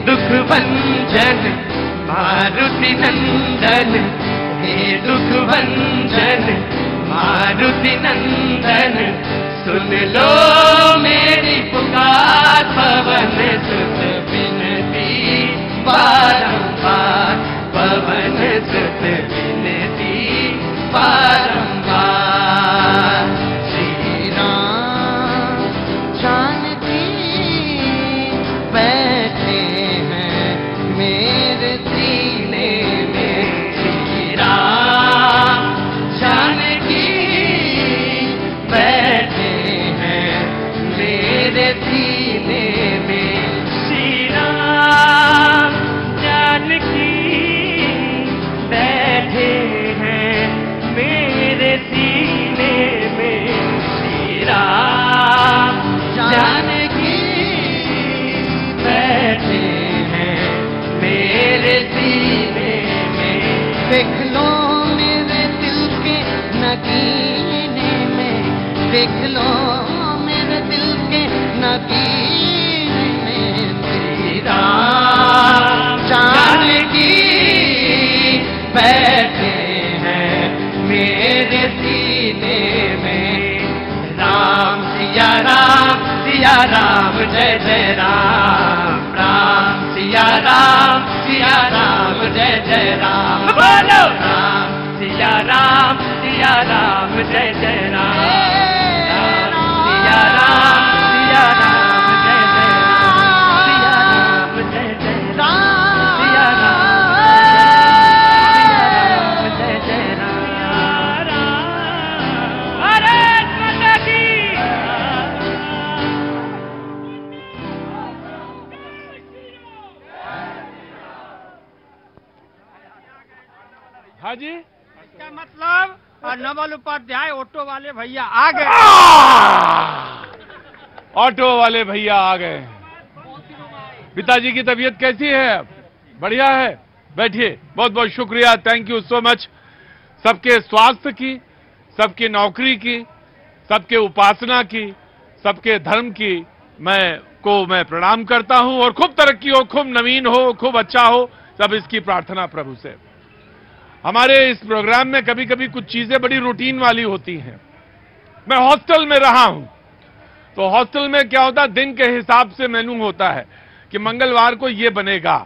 दुख भंजन मारुति नंदन, हे दुख भंजन मारुति नंदन, सुन लो मेरी पुकार, पवन सुत विनती बारंबार, पवन सुत विनती बारंबार। श्री राम जानकी बैठे हैं मेरे सीने में, श्री राम जानकी बैठे हैं मेरे सीने में, श्री राम जानकी बैठे हैं मेरे सीने में, श्री राम जानकी बैठे हैं मेरे सीने में। देख लो मेरे दिल के नगीने में, देख लो मेरे दिल के नगीने में, श्री राम जानकी बैठे हैं मेरे सीने में, राम सिया राम जय जय राम, राम सिया राम जय जय राम, बोलो राम सिया राम जय जय राम, राम सिया राम जय जय राम, सिया राम जय जय राम, सिया राम जय जय राम, भारत माता की। हाँ जी, इसका मतलब नवल उपाध्याय ऑटो वाले भैया आ गए। ऑटो वाले भैया आ गए। पिताजी की तबीयत कैसी है? बढ़िया है, बैठिए। बहुत बहुत शुक्रिया, थैंक यू सो मच। सबके स्वास्थ्य की, सबकी नौकरी की, सबके उपासना की, सबके धर्म की मैं प्रणाम करता हूं, और खूब तरक्की हो, खूब नवीन हो, खूब अच्छा हो, सब इसकी प्रार्थना प्रभु से। हमारे इस प्रोग्राम में कभी कभी कुछ चीजें बड़ी रूटीन वाली होती हैं। मैं हॉस्टल में रहा हूं, तो हॉस्टल में क्या होता है, दिन के हिसाब से मेनू होता है कि मंगलवार को ये बनेगा।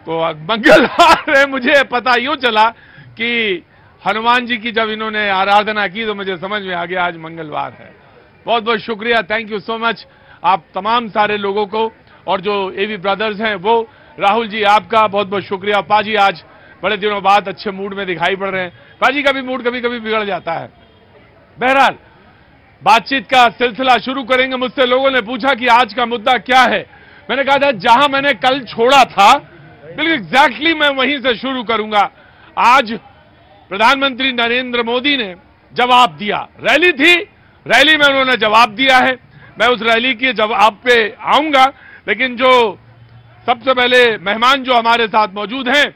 तो मंगलवार में मुझे पता यूं चला कि हनुमान जी की जब इन्होंने आराधना की तो मुझे समझ में आ गया आज मंगलवार है। बहुत बहुत शुक्रिया, थैंक यू सो मच आप तमाम सारे लोगों को, और जो एवी ब्रदर्स हैं वो, राहुल जी आपका बहुत बहुत शुक्रिया। पाजी आज बड़े दिनों बाद अच्छे मूड में दिखाई पड़ रहे हैं। पाजी का भी मूड कभी कभी बिगड़ जाता है। बहरहाल बातचीत का सिलसिला शुरू करेंगे। मुझसे लोगों ने पूछा कि आज का मुद्दा क्या है। मैंने कहा था जहां मैंने कल छोड़ा था बिल्कुल एग्जैक्टली मैं वहीं से शुरू करूंगा। आज प्रधानमंत्री नरेंद्र मोदी ने जवाब दिया। रैली थी, रैली में उन्होंने जवाब दिया है। मैं उस रैली के जवाब पे आऊंगा, लेकिन जो सबसे पहले मेहमान जो हमारे साथ मौजूद हैं,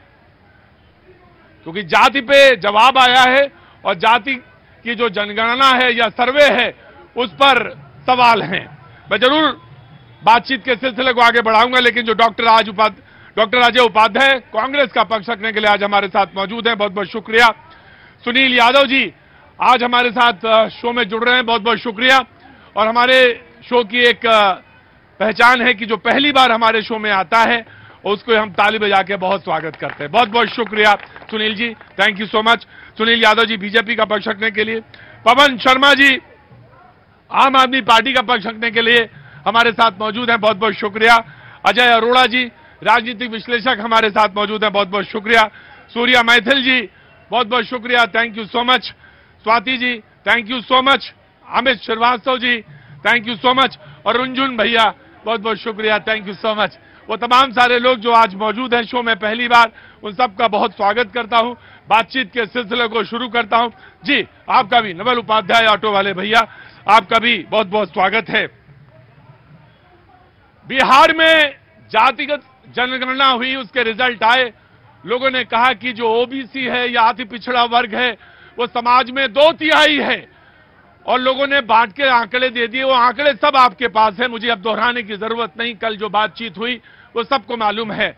क्योंकि जाति पे जवाब आया है और जाति की जो जनगणना है या सर्वे है उस पर सवाल हैं। मैं जरूर बातचीत के सिलसिले को आगे बढ़ाऊंगा, लेकिन जो डॉक्टर अजय उपाध्याय कांग्रेस का पक्ष रखने के लिए आज हमारे साथ मौजूद हैं, बहुत बहुत शुक्रिया। सुनील यादव जी आज हमारे साथ शो में जुड़ रहे हैं, बहुत बहुत शुक्रिया। और हमारे शो की एक पहचान है कि जो पहली बार हमारे शो में आता है उसको हम ताली बजा के बहुत स्वागत करते हैं। बहुत बहुत शुक्रिया Sunil ji, thank you so much. Sunil Yadav ji BJP का पक्ष रखने के लिए, पवन शर्मा जी आम आदमी पार्टी का पक्ष रखने के लिए हमारे साथ मौजूद हैं, बहुत बहुत शुक्रिया। अजय अरोड़ा जी राजनीतिक विश्लेषक हमारे साथ मौजूद हैं, बहुत बहुत शुक्रिया। सूर्या मैथिल जी बहुत बहुत शुक्रिया, thank you so much. Swati ji thank you so much. Amit Srivastava ji thank you so much. और रुंझुन भैया बहुत बहुत शुक्रिया, थैंक यू सो मच। वो तमाम सारे लोग जो आज मौजूद हैं शो में पहली बार, उन सबका बहुत स्वागत करता हूं। बातचीत के सिलसिले को शुरू करता हूं। जी आपका भी, नवल उपाध्याय ऑटो वाले भैया आपका भी बहुत बहुत स्वागत है। बिहार में जातिगत जनगणना हुई, उसके रिजल्ट आए। लोगों ने कहा कि जो ओबीसी है या अति पिछड़ा वर्ग है वो समाज में 2/3 है, और लोगों ने बांट के आंकड़े दे दिए। वो आंकड़े सब आपके पास है, मुझे अब दोहराने की जरूरत नहीं। कल जो बातचीत हुई वो सबको मालूम है।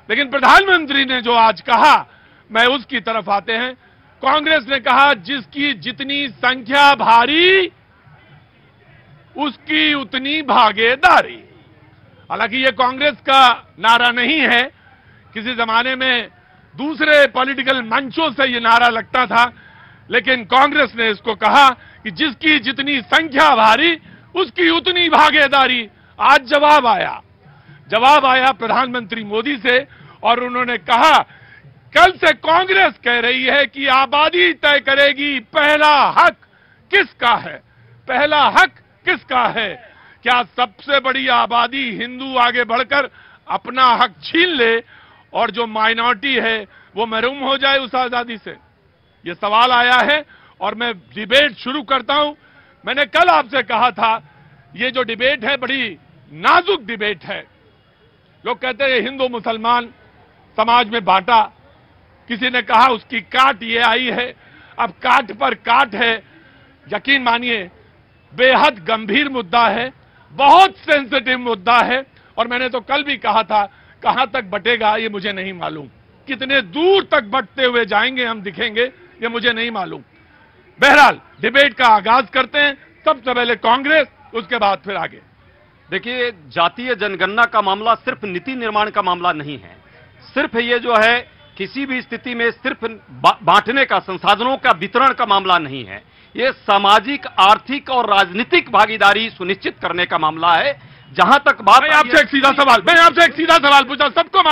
लेकिन प्रधानमंत्री ने जो आज कहा, मैं उसकी तरफ आते हैं। कांग्रेस ने कहा जिसकी जितनी संख्या भारी उसकी उतनी भागीदारी। हालांकि ये कांग्रेस का नारा नहीं है, किसी जमाने में दूसरे पॉलिटिकल मंचों से ये नारा लगता था, लेकिन कांग्रेस ने इसको कहा कि जिसकी जितनी संख्या भारी उसकी उतनी भागीदारी। आज जवाब आया प्रधानमंत्री मोदी से, और उन्होंने कहा कल से कांग्रेस कह रही है कि आबादी तय करेगी पहला हक किसका है। पहला हक किसका है? क्या सबसे बड़ी आबादी हिंदू आगे बढ़कर अपना हक छीन ले और जो माइनॉरिटी है वो महरूम हो जाए उस आजादी से? ये सवाल आया है और मैं डिबेट शुरू करता हूं। मैंने कल आपसे कहा था ये जो डिबेट है बड़ी नाजुक डिबेट है। लोग कहते हैं हिंदू मुसलमान समाज में बांटा, किसी ने कहा उसकी काट ये आई है। अब काट पर काट है, यकीन मानिए बेहद गंभीर मुद्दा है, बहुत सेंसिटिव मुद्दा है। और मैंने तो कल भी कहा था कहां तक बटेगा ये मुझे नहीं मालूम, कितने दूर तक बढ़ते हुए जाएंगे हम दिखेंगे ये मुझे नहीं मालूम। बहरहाल डिबेट का आगाज करते हैं। सबसे पहले कांग्रेस, उसके बाद फिर आगे। देखिए, जातीय जनगणना का मामला सिर्फ नीति निर्माण का मामला नहीं है। सिर्फ ये जो है किसी भी स्थिति में सिर्फ बांटने का, संसाधनों का वितरण का मामला नहीं है। ये सामाजिक, आर्थिक और राजनीतिक भागीदारी सुनिश्चित करने का मामला है। जहां तक बात, मैं आपसे एक सीधा सवाल पूछा, सबको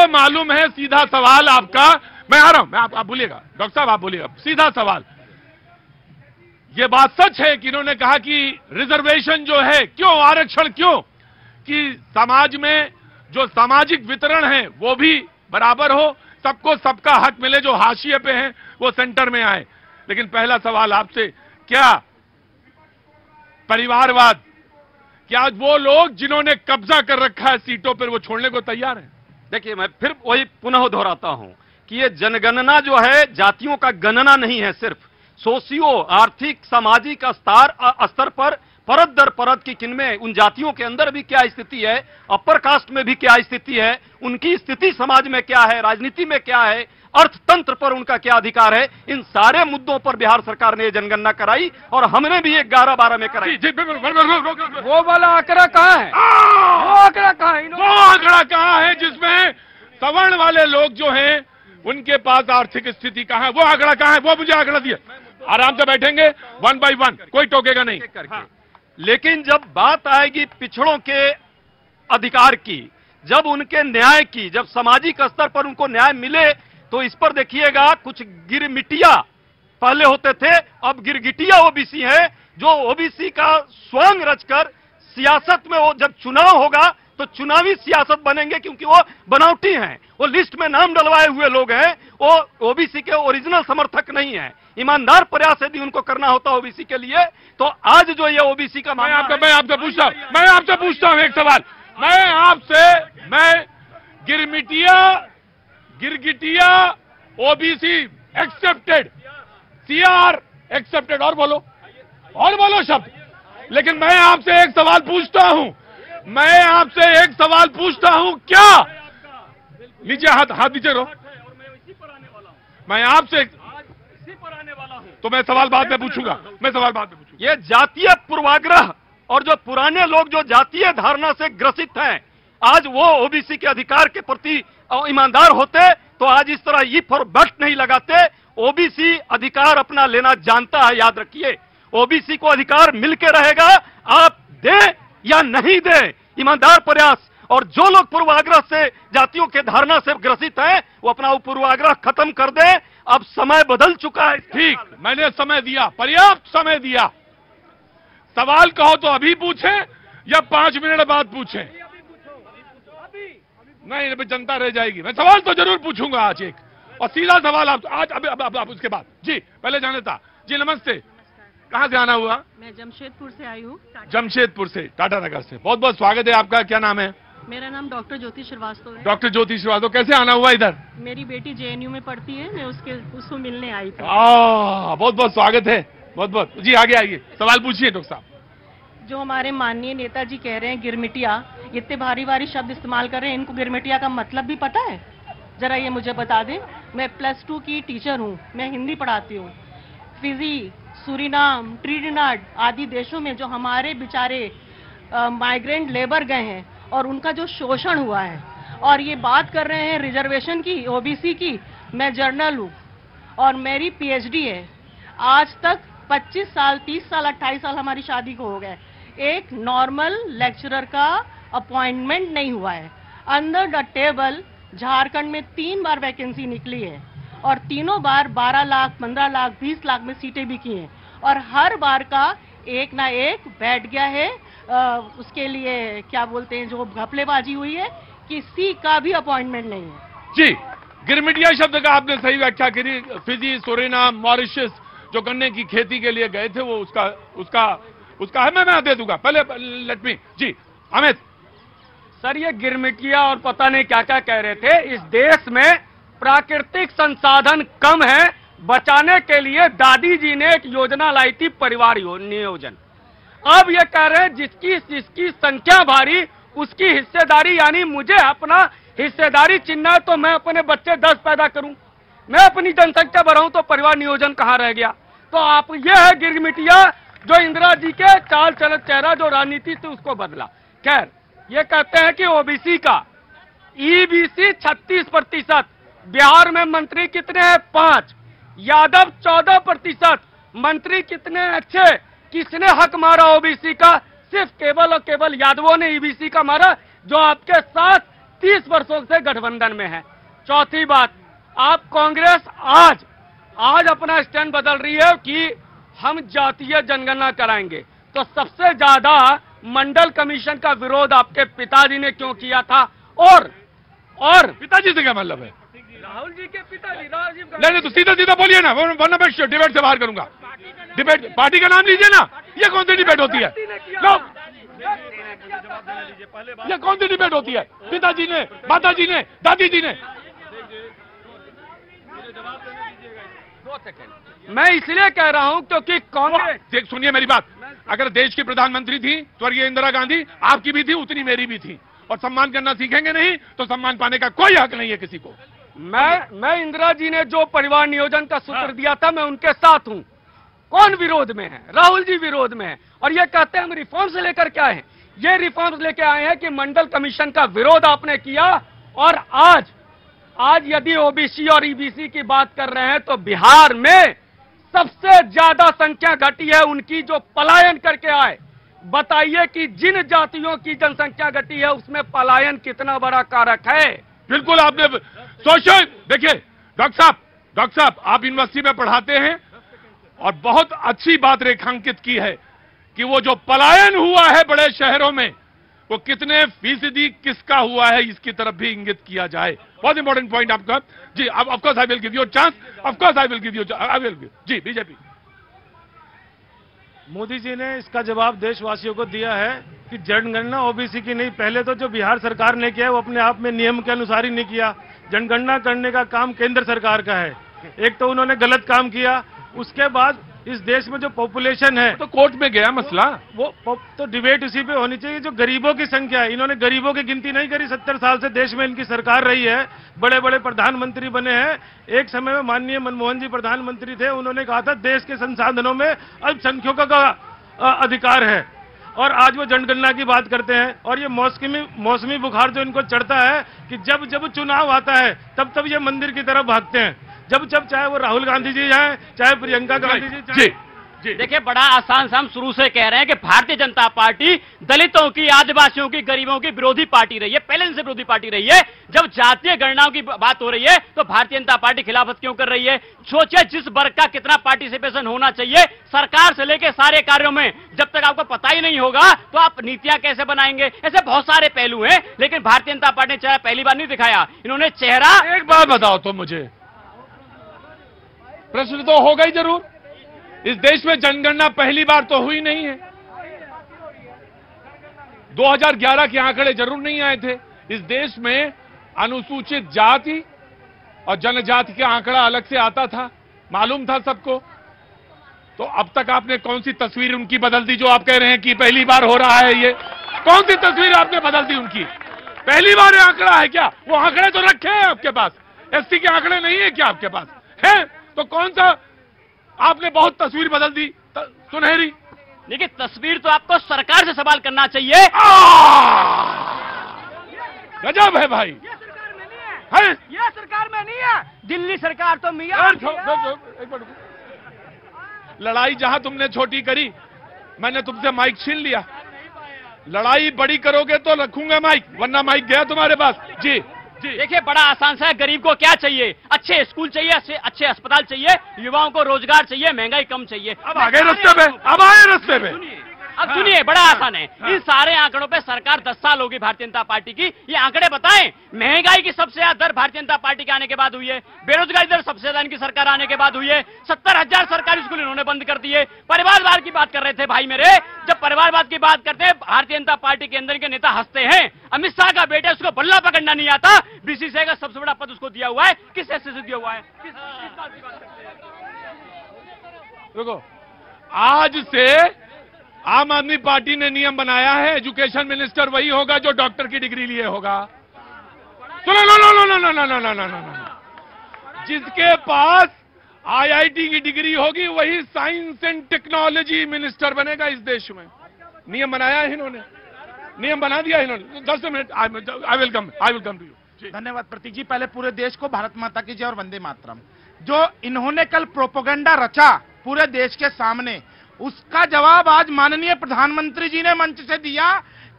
मालूम है सीधा सवाल आपका। मैं आ रहा हूं, आप बोलिएगा डॉक्टर साहब, आप बोलिएगा। सीधा सवाल, ये बात सच है कि इन्होंने कहा कि रिजर्वेशन जो है, क्यों आरक्षण, क्यों कि समाज में जो सामाजिक वितरण है वो भी बराबर हो, सबको सबका हक मिले, जो हाशिए पे हैं वो सेंटर में आए। लेकिन पहला सवाल आपसे, क्या परिवारवाद, क्या वो लोग जिन्होंने कब्जा कर रखा है सीटों पर वो छोड़ने को तैयार हैं? देखिए, मैं फिर वही पुनः दोहराता हूं कि ये जनगणना जो है जातियों का गणना नहीं है, सिर्फ सोशियो आर्थिक सामाजिक स्तर पर परत दर परत की किनमें उन जातियों के अंदर भी क्या स्थिति है, अपर कास्ट में भी क्या स्थिति है, उनकी स्थिति समाज में क्या है, राजनीति में क्या है, अर्थतंत्र पर उनका क्या अधिकार है, इन सारे मुद्दों पर बिहार सरकार ने जनगणना कराई और हमने भी 11-12 में कराई। वो वाला आंकड़ा कहाँ है? वो आंकड़ा कहाँ है जिसमें सवर्ण वाले लोग जो हैं उनके पास आर्थिक स्थिति कहाँ है? वो आंकड़ा कहाँ है? वो मुझे आंकड़ा दिया। आराम से बैठेंगे 1 by 1, कोई टोकेगा नहीं। लेकिन जब बात आएगी पिछड़ों के अधिकार की, जब उनके न्याय की, जब सामाजिक स्तर पर उनको न्याय मिले, तो इस पर देखिएगा कुछ गिरमिटिया पहले होते थे, अब गिरगिटिया ओबीसी है, जो ओबीसी का स्वांग रचकर सियासत में, वो जब चुनाव होगा तो चुनावी सियासत बनेंगे, क्योंकि वो बनावटी हैं, वो लिस्ट में नाम डलवाए हुए लोग हैं, वो ओबीसी के ओरिजिनल समर्थक नहीं है। ईमानदार प्रयास यदि उनको करना होता ओबीसी के लिए, तो आज जो ये ओबीसी का मैं आपसे पूछता हूं एक सवाल। मैं गिरगिटिया ओबीसी एक्सेप्टेड, सीआर एक्सेप्टेड, और बोलो शब्द। लेकिन मैं आपसे एक सवाल पूछता हूं, क्या नीचे हाथ नीचे रहो, मैं आपसे तो मैं सवाल बाद में पूछूंगा। ये जातीय पूर्वाग्रह और जो पुराने लोग जो जातीय धारणा से ग्रसित हैं, आज वो ओबीसी के अधिकार के प्रति ईमानदार होते तो आज इस तरह ई फॉर बट नहीं लगाते। ओबीसी अधिकार अपना लेना जानता है, याद रखिए। ओबीसी को अधिकार मिलके रहेगा, आप दें या नहीं दें, ईमानदार प्रयास। और जो लोग पूर्वाग्रह से, जातियों के धारणा से ग्रसित हैं, वो अपना वो पूर्वाग्रह खत्म कर दें। अब समय बदल चुका है। ठीक, मैंने समय दिया, पर्याप्त समय दिया। सवाल कहो तो अभी पूछें या 5 मिनट बाद पूछें? नहीं, अभी जनता रह जाएगी। मैं सवाल तो जरूर पूछूंगा आज एक, और सीधा सवाल आप उसके बाद। जी पहले जाने था। जी नमस्ते, कहाँ से आना हुआ? मैं जमशेदपुर से आई हूँ। जमशेदपुर से, टाटा नगर से। बहुत बहुत स्वागत है आपका। क्या नाम है? मेरा नाम डॉक्टर ज्योति श्रीवास्तव है। डॉक्टर ज्योति श्रीवास्तव, कैसे आना हुआ इधर? मेरी बेटी जेएनयू में पढ़ती है, मैं उसको मिलने आई थी। बहुत बहुत स्वागत है। बहुत बहुत जी, आगे आइए, सवाल पूछिए डॉक्टर साहब। जो हमारे माननीय नेताजी कह रहे हैं गिरमिटिया, इतने भारी भारी शब्द इस्तेमाल कर रहे हैं, इनको गिरमिटिया का मतलब भी पता है? जरा ये मुझे बता दें। मैं +2 की टीचर हूँ, मैं हिंदी पढ़ाती हूँ। फिजी, सूरीनाम, ट्रिनिडाद आदि देशों में जो हमारे बेचारे माइग्रेंट लेबर गए हैं और उनका जो शोषण हुआ है, और ये बात कर रहे हैं रिजर्वेशन की, ओबीसी की। मैं जर्नल हूँ और मेरी पीएचडी है। आज तक 25 साल, 30 साल, 28 साल हमारी शादी को हो गए, एक नॉर्मल लेक्चरर का अपॉइंटमेंट नहीं हुआ है। अंडर द टेबल झारखंड में 3 बार वैकेंसी निकली है और तीनों बार 12 लाख, 15 लाख, 20 लाख में सीटें भी की हैं और हर बार का एक ना एक बैठ गया है। उसके लिए क्या बोलते हैं, जो घपलेबाजी हुई है, किसी का भी अपॉइंटमेंट नहीं है। जी, गिरमिटिया शब्द का आपने सही व्याख्या करी। फिजी, सूरीनाम, मॉरिशस जो गन्ने की खेती के लिए गए थे, वो उसका है, मैं दे दूंगा। पहले लेट मी जी, अमित सर, ये गिरमिटिया और पता नहीं क्या क्या कह रहे थे। इस देश में प्राकृतिक संसाधन कम है, बचाने के लिए दादी जी ने एक योजना लाई थी, परिवार नियोजन। अब ये कह रहे हैं जिसकी संख्या भारी उसकी हिस्सेदारी, यानी मुझे अपना हिस्सेदारी चिन्ह है तो मैं अपने बच्चे 10 पैदा करूं, मैं अपनी जनसंख्या बढ़ाऊं तो परिवार नियोजन कहां रह गया? तो आप, ये है गिरमिटिया जो इंदिरा जी के चाल चलत चेहरा जो राजनीति थी उसको बदला। खैर, ये कहते हैं कि ओबीसी का ईबीसी 36%, बिहार में मंत्री कितने हैं? 5, यादव 14%, मंत्री कितने अच्छे, किसने हक मारा ओबीसी का? सिर्फ केवल और केवल यादवों ने ईबीसी का मारा, जो आपके साथ 30 वर्षों से गठबंधन में है। चौथी बात, आप कांग्रेस आज अपना स्टैंड बदल रही है कि हम जातीय जनगणना कराएंगे, तो सबसे ज्यादा मंडल कमीशन का विरोध आपके पिताजी ने क्यों किया था? और पिताजी से क्या मतलब है? राहुल जी के पिताजी, राजीव नहीं, तो सीधा बोलिए ना, वरना मैं डिबेट से बाहर करूंगा। डिबेट, पार्टी का नाम लीजिए ना। ये कौन सी डिबेट होती है? ये कौन सी डिबेट होती है? पिताजी ने, माताजी ने, दादी जी ने। मैं इसलिए कह रहा हूं क्योंकि कांग्रेस, सुनिए मेरी बात, अगर देश की प्रधानमंत्री थी स्वर्गीय इंदिरा गांधी, आपकी भी थी उतनी मेरी भी थी, और सम्मान करना सीखेंगे नहीं तो सम्मान पाने का कोई हक नहीं है किसी को। मैं इंदिरा जी ने जो परिवार नियोजन का सूत्र दिया था, मैं उनके साथ हूं। कौन विरोध में है? राहुल जी विरोध में है। और ये कहते हैं हम रिफॉर्म्स लेकर के आए हैं। ये रिफॉर्म्स लेके आए हैं कि मंडल कमीशन का विरोध आपने किया, और आज यदि ओबीसी और ईबीसी की बात कर रहे हैं तो बिहार में सबसे ज्यादा संख्या घटी है उनकी जो पलायन करके आए। बताइए कि जिन जातियों की जनसंख्या घटी है उसमें पलायन कितना बड़ा कारक है? बिल्कुल, आपने सोशल, देखिए डॉक्टर साहब आप यूनिवर्सिटी में पढ़ाते हैं और बहुत अच्छी बात रेखांकित की है कि वो जो पलायन हुआ है बड़े शहरों में, वो कितने फीसदी किसका हुआ है, इसकी तरफ भी इंगित किया जाए। बहुत इंपॉर्टेंट पॉइंट आपका जी। अब of course I will give you chance, of course I will give you, I will give जी। बीजेपी, मोदी जी ने इसका जवाब देशवासियों को दिया है कि जनगणना ओबीसी की नहीं। पहले तो जो बिहार सरकार ने किया वो अपने आप में नियम के अनुसार ही नहीं किया। जनगणना करने का काम केंद्र सरकार का है। एक तो उन्होंने गलत काम किया, उसके बाद इस देश में जो पॉपुलेशन है, तो कोर्ट में गया मसला, वो तो डिबेट उसी पे होनी चाहिए। जो गरीबों की संख्या है, इन्होंने गरीबों की गिनती नहीं करी। 70 साल से देश में इनकी सरकार रही है, बड़े बड़े प्रधानमंत्री बने हैं। एक समय में माननीय मनमोहन जी प्रधानमंत्री थे, उन्होंने कहा था देश के संसाधनों में अल्पसंख्यकों का अधिकार है, और आज वो जनगणना की बात करते हैं। और ये मौसमी बुखार जो इनको चढ़ता है कि जब चुनाव आता है तब ये मंदिर की तरफ भागते हैं। जब चाहे वो राहुल गांधी जी जाए, चाहे प्रियंका गांधी जी जाए। जी देखिए, बड़ा आसान से हम शुरू से कह रहे हैं कि भारतीय जनता पार्टी दलितों की, आदिवासियों की, गरीबों की विरोधी पार्टी रही है, पहले से विरोधी पार्टी रही है। जब जातीय गणनाओं की बात हो रही है तो भारतीय जनता पार्टी खिलाफत क्यों कर रही है? सोचिए जिस वर्ग का कितना पार्टिसिपेशन होना चाहिए सरकार से लेकर सारे कार्यों में, जब तक आपको पता ही नहीं होगा तो आप नीतियां कैसे बनाएंगे? ऐसे बहुत सारे पहलू हैं, लेकिन भारतीय जनता पार्टी ने चेहरा पहली बार नहीं दिखाया। इन्होंने चेहरा, एक बात बताओ तो मुझे, प्रश्न तो होगा ही जरूर। इस देश में जनगणना पहली बार तो हुई नहीं है। 2011 के आंकड़े जरूर नहीं आए थे। इस देश में अनुसूचित जाति और जनजाति का आंकड़ा अलग से आता था, मालूम था सबको। तो अब तक आपने कौन सी तस्वीर उनकी बदल दी जो आप कह रहे हैं कि पहली बार हो रहा है ये? कौन सी तस्वीर आपने बदल दी उनकी? पहली बार ये आंकड़ा है क्या? वो आंकड़े तो रखे हैं आपके पास, एसटी के आंकड़े नहीं है क्या आपके पास? है तो कौन सा आपने बहुत तस्वीर बदल दी सुनहरी? देखिए, तस्वीर तो आपको सरकार से सवाल करना चाहिए। गजब है भाई। ये सरकार में नहीं है, दिल्ली सरकार तो मियां। एक मिनट, लड़ाई जहां तुमने छोटी करी, मैंने तुमसे माइक छीन लिया। लड़ाई बड़ी करोगे तो रखूंगा माइक, वरना माइक गया तुम्हारे पास। जी जी, देखिए, बड़ा आसान सा है। गरीब को क्या चाहिए? अच्छे स्कूल चाहिए, अच्छे अस्पताल चाहिए, युवाओं को रोजगार चाहिए, महंगाई कम चाहिए। अब आगे रास्ते पे, अब आए रास्ते पे। अब सुनिए, बड़ा आसान है। इन सारे आंकड़ों पे सरकार 10 साल होगी भारतीय जनता पार्टी की। ये आंकड़े बताएं। महंगाई की सबसे ज्यादा दर भारतीय जनता पार्टी के आने के बाद हुई है। बेरोजगारी दर सबसे ज्यादा इनकी सरकार आने के बाद हुई है। 70,000 सरकारी स्कूल इन्होंने बंद कर दिए। परिवारवाद की बात कर रहे थे भाई मेरे। जब परिवारवाद की बात करते हैं, भारतीय जनता पार्टी के अंदर के नेता हंसते हैं। अमित शाह का बेटा, उसको बल्ला पकड़ना नहीं आता, बीसीसीआई का सबसे बड़ा पद उसको दिया हुआ है। किस हैसियत से दिया हुआ है? किस बात की बात करते हैं? देखो, आज से आम आदमी पार्टी ने नियम बनाया है, एजुकेशन मिनिस्टर वही होगा जो डॉक्टर की डिग्री लिए होगा। सुनो, no no no no no no no no no no, जिसके पास आईआईटी की डिग्री होगी वही साइंस एंड टेक्नोलॉजी मिनिस्टर बनेगा इस देश में। नियम बनाया है इन्होंने, नियम बना दिया इन्होंने। 10 minute, I will come to you. धन्यवाद प्रतीक जी। पहले पूरे देश को भारत माता की जय और वंदे मातरम। जो इन्होंने कल प्रोपेगेंडा रचा पूरे देश के सामने, उसका जवाब आज माननीय प्रधानमंत्री जी ने मंच से दिया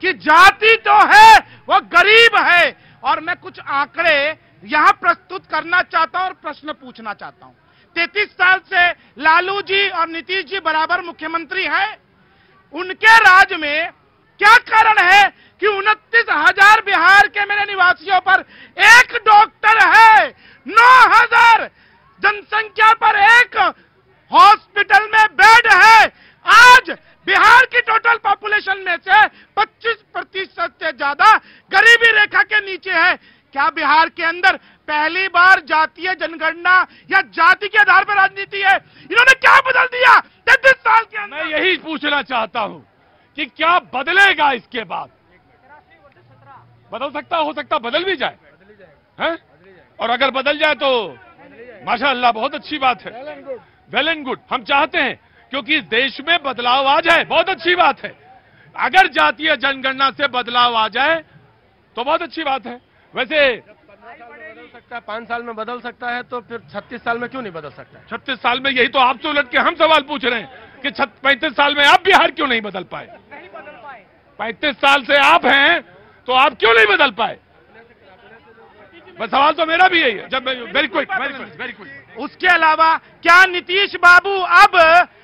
कि जाति तो है, वो गरीब है। और मैं कुछ आंकड़े यहां प्रस्तुत करना चाहता हूं और प्रश्न पूछना चाहता हूं। 33 साल से लालू जी और नीतीश जी बराबर मुख्यमंत्री हैं। उनके राज में क्या कारण है कि 29,000 बिहार के मेरे निवासियों पर एक डॉक्टर है, 9,000 जनसंख्या पर एक हॉस्पिटल में बेड है। आज बिहार की टोटल पॉपुलेशन में से 25% से ज्यादा गरीबी रेखा के नीचे है। क्या बिहार के अंदर पहली बार जातीय जनगणना या जाति के आधार पर राजनीति है? इन्होंने क्या बदल दिया 33 साल के अंदर? मैं यही पूछना चाहता हूं कि क्या बदलेगा इसके बाद? बदल सकता, हो सकता बदल भी जाए, हैं? और अगर बदल जाए तो माशाअल्लाह, बहुत अच्छी बात है, वेल एंड गुड। हम चाहते हैं क्योंकि इस देश में बदलाव आ जाए, बहुत अच्छी बात है। अगर जातीय जनगणना से बदलाव आ जाए तो बहुत अच्छी बात है। वैसे 5 साल में बदल सकता है, तो फिर 36 साल में क्यों नहीं बदल सकता है? 36 साल में, यही तो आपसे उलट के हम सवाल पूछ रहे हैं कि 35 साल में आप बिहार क्यों नहीं बदल पाए? 35 साल से आप हैं तो आप क्यों नहीं बदल पाए? बस सवाल तो मेरा भी यही है। जब वेरी क्विक। उसके अलावा क्या नीतीश बाबू अब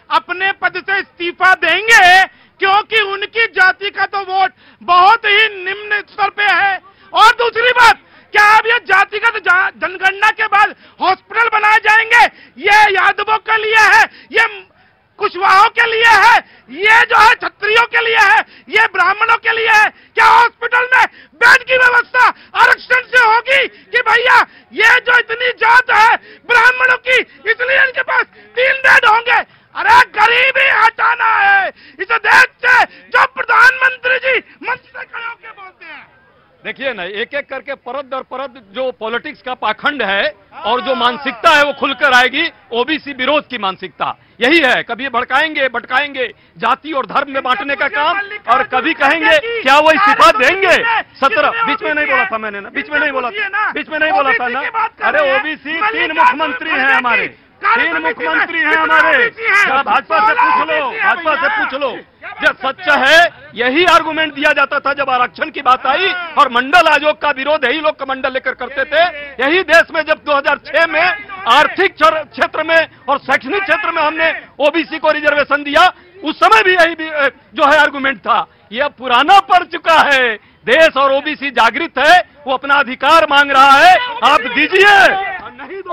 अपने पद से इस्तीफा देंगे? क्योंकि उनकी जाति का तो वोट बहुत ही निम्न स्तर पे है। और दूसरी बात, क्या अब ये जातिगत जनगणना के बाद हॉस्पिटल बनाए जाएंगे? ये यादवों के लिए है, ये कुशवाहों के लिए है, ये जो है क्षत्रियों के लिए है, ये ब्राह्मणों के लिए है। क्या हॉस्पिटल में बेड की व्यवस्था आरक्षण से होगी कि भैया ये जो इतनी जात है ब्राह्मणों की, इसलिए इनके पास 3 बेड होंगे? अरे गरीबी हटाना है इस देश से, जो प्रधानमंत्री जी मंच से खड़े होकर बोलते हैं। देखिए ना, एक एक करके परत दर परत जो पॉलिटिक्स का पाखंड है और जो मानसिकता है वो खुलकर आएगी। ओबीसी विरोध की मानसिकता यही है। कभी भड़काएंगे भटकाएंगे, जाति और धर्म में बांटने का काम, और कभी कहेंगे क्या वो इस्तीफा देंगे। 17 बीच में नहीं बोला था मैंने ना, बीच में नहीं बोला था ना। अरे ओबीसी 3 मुख्यमंत्री हैं हमारे, 3 मुख्यमंत्री हैं हमारे। भाजपा से पूछ लो, जब सच है यही आर्गुमेंट दिया जाता था जब आरक्षण की बात आई और मंडल आयोग का विरोध यही लोग कमंडल लेकर करते थे। यही देश में जब 2006 में आर्थिक क्षेत्र में और शैक्षणिक क्षेत्र में हमने ओबीसी को रिजर्वेशन दिया, उस समय भी यही जो है आर्गुमेंट था। यह पुराना पड़ चुका है। देश और ओबीसी जागृत है, वो अपना अधिकार मांग रहा है, आप दीजिए।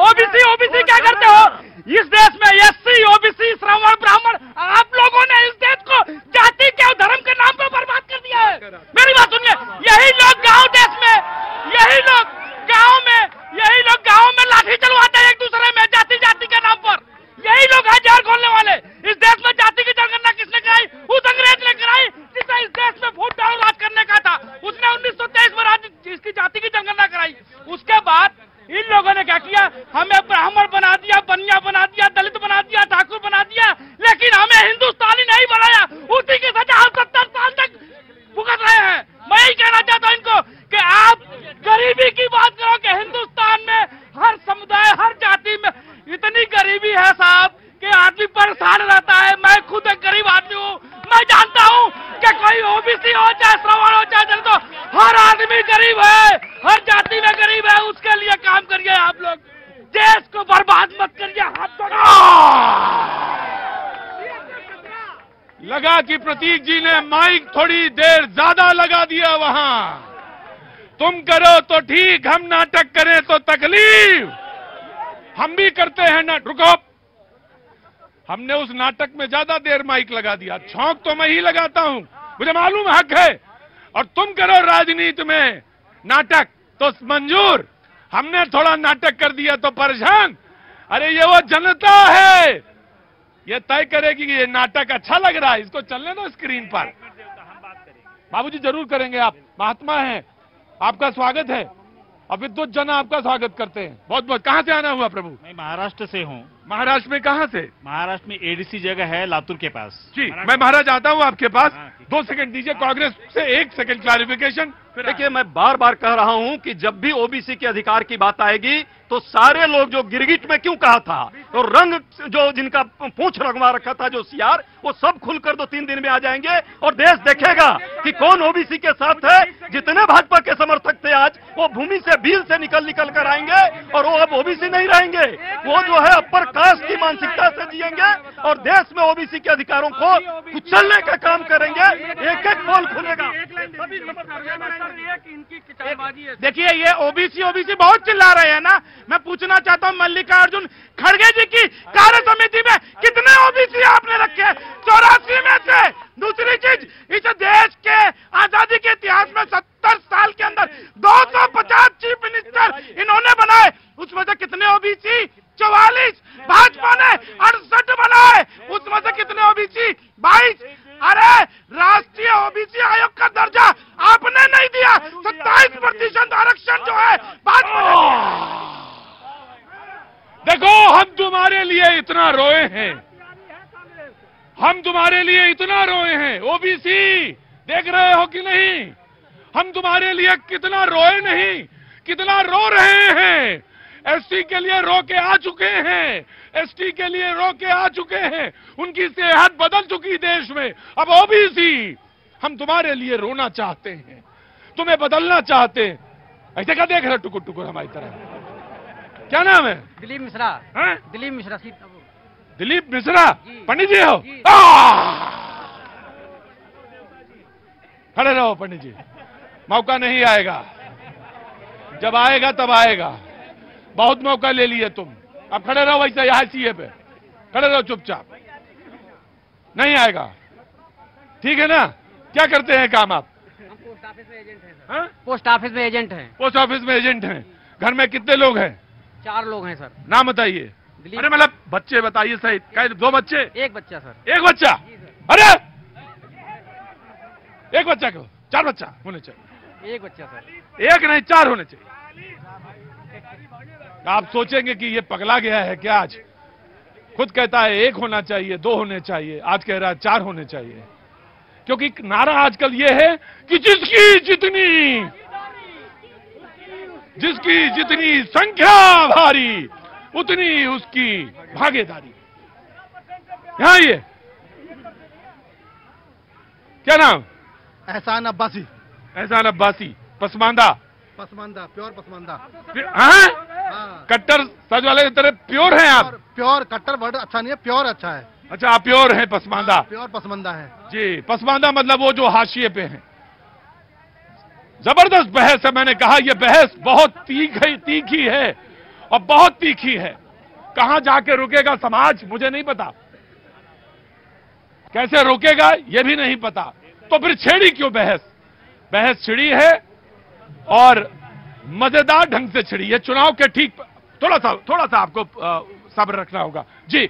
ओबीसी क्या करते हो इस देश में? एससी, ओबीसी, श्रवण, ब्राह्मण, आप लोगों ने इस देश को जाति के और धर्म के नाम पर बर्बाद कर दिया है। मेरी बात सुनिए, यही लोग गांव में लाठी चलवाते हैं एक दूसरे में, जाति के नाम पर। यही लोग हैं जहर खोलने वाले। इस गरीब है, हर जाति में गरीब है, उसके लिए काम करिए आप लोग। देश को बर्बाद मत करिए। हाथ लगा कि प्रतीक जी ने माइक थोड़ी देर ज्यादा लगा दिया वहां। तुम करो तो ठीक, हम नाटक करें तो तकलीफ। हम भी करते हैं ना। रुको, हमने उस नाटक में ज्यादा देर माइक लगा दिया। छौंक तो मैं ही लगाता हूं, मुझे मालूम हक है। और तुम करो राजनीति में नाटक तो मंजूर, हमने थोड़ा नाटक कर दिया तो परेशान। अरे ये वो जनता है, ये तय करेगी कि ये नाटक अच्छा लग रहा है, इसको चलने दो स्क्रीन पर। बाबूजी जरूर करेंगे, आप महात्मा हैं, आपका स्वागत है। और विद्युत जन आपका स्वागत करते हैं बहुत बहुत। कहां से आना हुआ प्रभु? मैं महाराष्ट्र से हूँ। महाराष्ट्र में कहां से? महाराष्ट्र में एडीसी जगह है लातूर के पास। जी, मैं महाराज आता हूं आपके पास। 2 सेकंड दीजिए, कांग्रेस से 1 सेकंड क्लैरिफिकेशन। देखिए, मैं बार बार कह रहा हूं कि जब भी ओबीसी के अधिकार की बात आएगी तो सारे लोग जो गिरगिट में क्यों कहा था, तो रंग जो जिनका पूंछ रंगवा रखा था जो सीआर, वो सब खुलकर 2-3 दिन में आ जाएंगे और देश देखेगा कि कौन ओबीसी के साथ है। जितने भाजपा के समर्थक थे आज, वो भूमि से भील से निकल कर आएंगे और वो अब ओबीसी नहीं रहेंगे। वो जो है अपर कास्ट की मानसिकता से जिएंगे और देश में ओबीसी के अधिकारों को कुचलने का काम करेंगे। एक एक पोल खुलेगा। देखिए, ये ओबीसी बहुत चिल्ला रहे हैं ना। मैं पूछना चाहता हूं मल्लिकार्जुन खड़गे जी की कार्य समिति में कितने ओबीसी आपने रखे? 84 में से। दूसरी चीज, इस देश के आजादी के इतिहास में 70 साल के अंदर 250 चीफ मिनिस्टर इन्होंने बनाए, उसमें से कितने ओबीसी? 44। भाजपा ने 68 बनाए, उसमें से कितने ओबीसी? 22। अरे, राष्ट्रीय ओबीसी आयोग का दर्जा आपने नहीं दिया। 27% आरक्षण जो है भाजपा ने दिया। देखो, हम तुम्हारे लिए इतना रोए हैं, हम तुम्हारे लिए इतना रोए हैं। ओबीसी देख रहे हो कि नहीं? हम तुम्हारे लिए कितना रोए नहीं, कितना रो रहे हैं। एसटी के लिए रो के आ चुके हैं, एसटी के लिए रो के आ चुके हैं। उनकी सेहत बदल चुकी देश में। अब ओबीसी, हम तुम्हारे लिए रोना चाहते हैं, तुम्हें बदलना चाहते हैं। ऐसे क्या देख रहे टुकुर टुकुर हमारी तरह? क्या नाम है? दिलीप मिश्रा। हैं? दिलीप मिश्रा। दिलीप मिश्रा, पंडित जी हो? खड़े रहो पंडित जी, मौका नहीं आएगा। जब आएगा तब आएगा। बहुत मौका ले लिए तुम, अब खड़े रहो वैसे यहां सीए पे खड़े रहो चुपचाप। नहीं आएगा, ठीक है ना? क्या करते हैं काम आप? हम पोस्ट ऑफिस में एजेंट हैं हाँ? पोस्ट ऑफिस में एजेंट हैं। पोस्ट ऑफिस में एजेंट हैं। घर में कितने लोग हैं? 4 लोग हैं सर। नाम बताइए। अरे मतलब बच्चे बताइए सही। 2 बच्चे? 1 बच्चा सर। 1 बच्चा? अरे 1 बच्चा क्यों? 4 बच्चा होने चाहिए। 1 बच्चा सर। 1 नहीं 4 होने चाहिए। आप सोचेंगे कि ये पगला गया है क्या? आज खुद कहता है 1 होना चाहिए, 2 होने चाहिए, आज कह रहा है 4 होने चाहिए। क्योंकि नारा आजकल ये है कि जिसकी जितनी संख्या भारी उतनी उसकी भागीदारी। यहां ये क्या नाम? एहसान अब्बासी। एहसान अब्बासी, पसमानदा। पसमानदा, प्योर पसमानदा। हाँ? कट्टर सच वाले की तरह प्योर हैं आप? प्योर कट्टर वर्ड अच्छा नहीं है, प्योर अच्छा है। अच्छा, आप प्योर हैं, पसमानदा। प्योर पसमानदा है जी। पसमानदा मतलब वो जो हाशिए पे हैं। जबरदस्त बहस है। मैंने कहा यह बहस बहुत तीखी है और बहुत तीखी है। कहां जाके रुकेगा समाज मुझे नहीं पता, कैसे रुकेगा यह भी नहीं पता। तो फिर छेड़ी क्यों बहस? बहस छिड़ी है और मजेदार ढंग से छिड़ी है। चुनाव के ठीक थोड़ा सा आपको सब्र रखना होगा। जी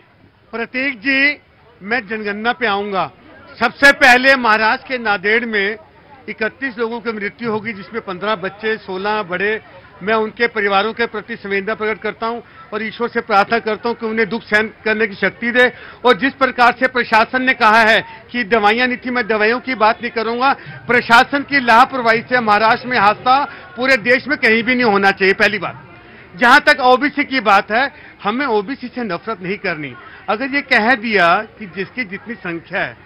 प्रतीक जी, मैं जनगणना पे आऊंगा। सबसे पहले महाराष्ट्र के नांदेड़ में 31 लोगों की मृत्यु होगी, जिसमें 15 बच्चे, 16 बड़े। मैं उनके परिवारों के प्रति संवेदना प्रकट करता हूं और ईश्वर से प्रार्थना करता हूं कि उन्हें दुख सहन करने की शक्ति दे। और जिस प्रकार से प्रशासन ने कहा है कि दवाइयां नहीं थी, मैं दवाइयों की बात नहीं करूंगा। प्रशासन की लापरवाही से महाराष्ट्र में हादसा पूरे देश में कहीं भी नहीं होना चाहिए। पहली बात। जहां तक ओबीसी की बात है, हमें ओबीसी से नफरत नहीं करनी। अगर ये कह दिया कि जिसकी जितनी संख्या है,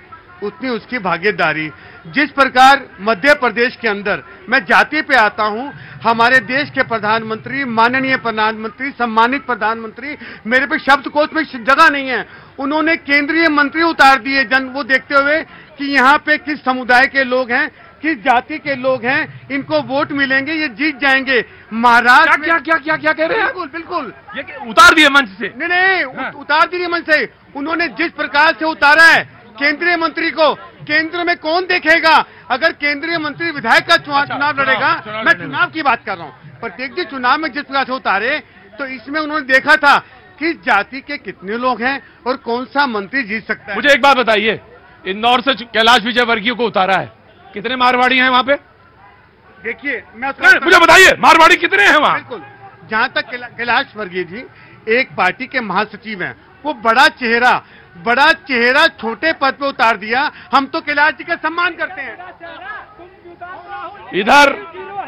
उतनी उसकी भागीदारी। जिस प्रकार मध्य प्रदेश के अंदर मैं जाति पे आता हूं, हमारे देश के प्रधानमंत्री, माननीय प्रधानमंत्री, सम्मानित प्रधानमंत्री, मेरे पे शब्दकोश में जगह नहीं है, उन्होंने केंद्रीय मंत्री उतार दिए वो देखते हुए कि यहाँ पे किस समुदाय के लोग हैं, किस जाति के लोग हैं, इनको वोट मिलेंगे, ये जीत जाएंगे। महाराष्ट्र क्या कह रहे हैं? बिल्कुल बिल्कुल ये उतार दिए मंच से? नहीं उतार दिए मंच से। उन्होंने जिस प्रकार से उतारा है केंद्रीय मंत्री को, केंद्र में कौन देखेगा? अगर केंद्रीय मंत्री विधायक का चुनाव लड़ेगा, मैं चुनाव की बात कर रहा हूँ, प्रत्येक जी चुनाव में जिस प्रकार से उतारे, तो इसमें उन्होंने देखा था किस जाति के कितने लोग हैं और कौन सा मंत्री जीत सकता है। मुझे एक बात बताइए, इंदौर से कैलाश विजयवर्गीय को उतारा है, कितने मारवाड़ी हैं वहां पे? देखिए मुझे बताइए, मारवाड़ी कितने हैं वहां? बिल्कुल, जहां तक कैलाश वर्गीय जी एक पार्टी के महासचिव हैं, वो बड़ा चेहरा छोटे पद पे उतार दिया। हम तो कैलाश जी का सम्मान करते हैं।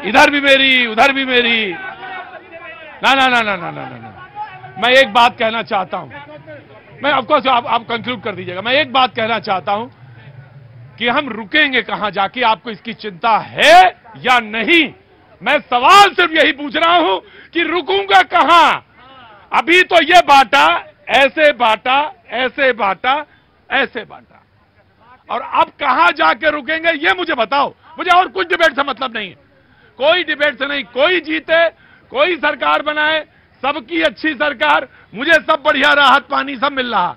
इधर भी मेरी, उधर भी मेरी। ना ना ना ना ना ना ना, मैं एक बात कहना चाहता हूं, मैं ऑफकोर्स आप कंक्लूड कर दीजिएगा। मैं एक बात कहना चाहता हूं कि हम रुकेंगे कहां जाके, आपको इसकी चिंता है या नहीं? मैं सवाल सिर्फ यही पूछ रहा हूं कि रुकूंगा कहां? अभी तो ये बांटा, ऐसे बांटा, ऐसे बांटा, ऐसे बांटा, और अब कहां जाके रुकेंगे ये मुझे बताओ। मुझे और कुछ डिबेट से मतलब नहीं है, कोई डिबेट से नहीं। कोई जीते, कोई सरकार बनाए, सबकी अच्छी सरकार, मुझे सब बढ़िया राहत पानी सब मिल रहा,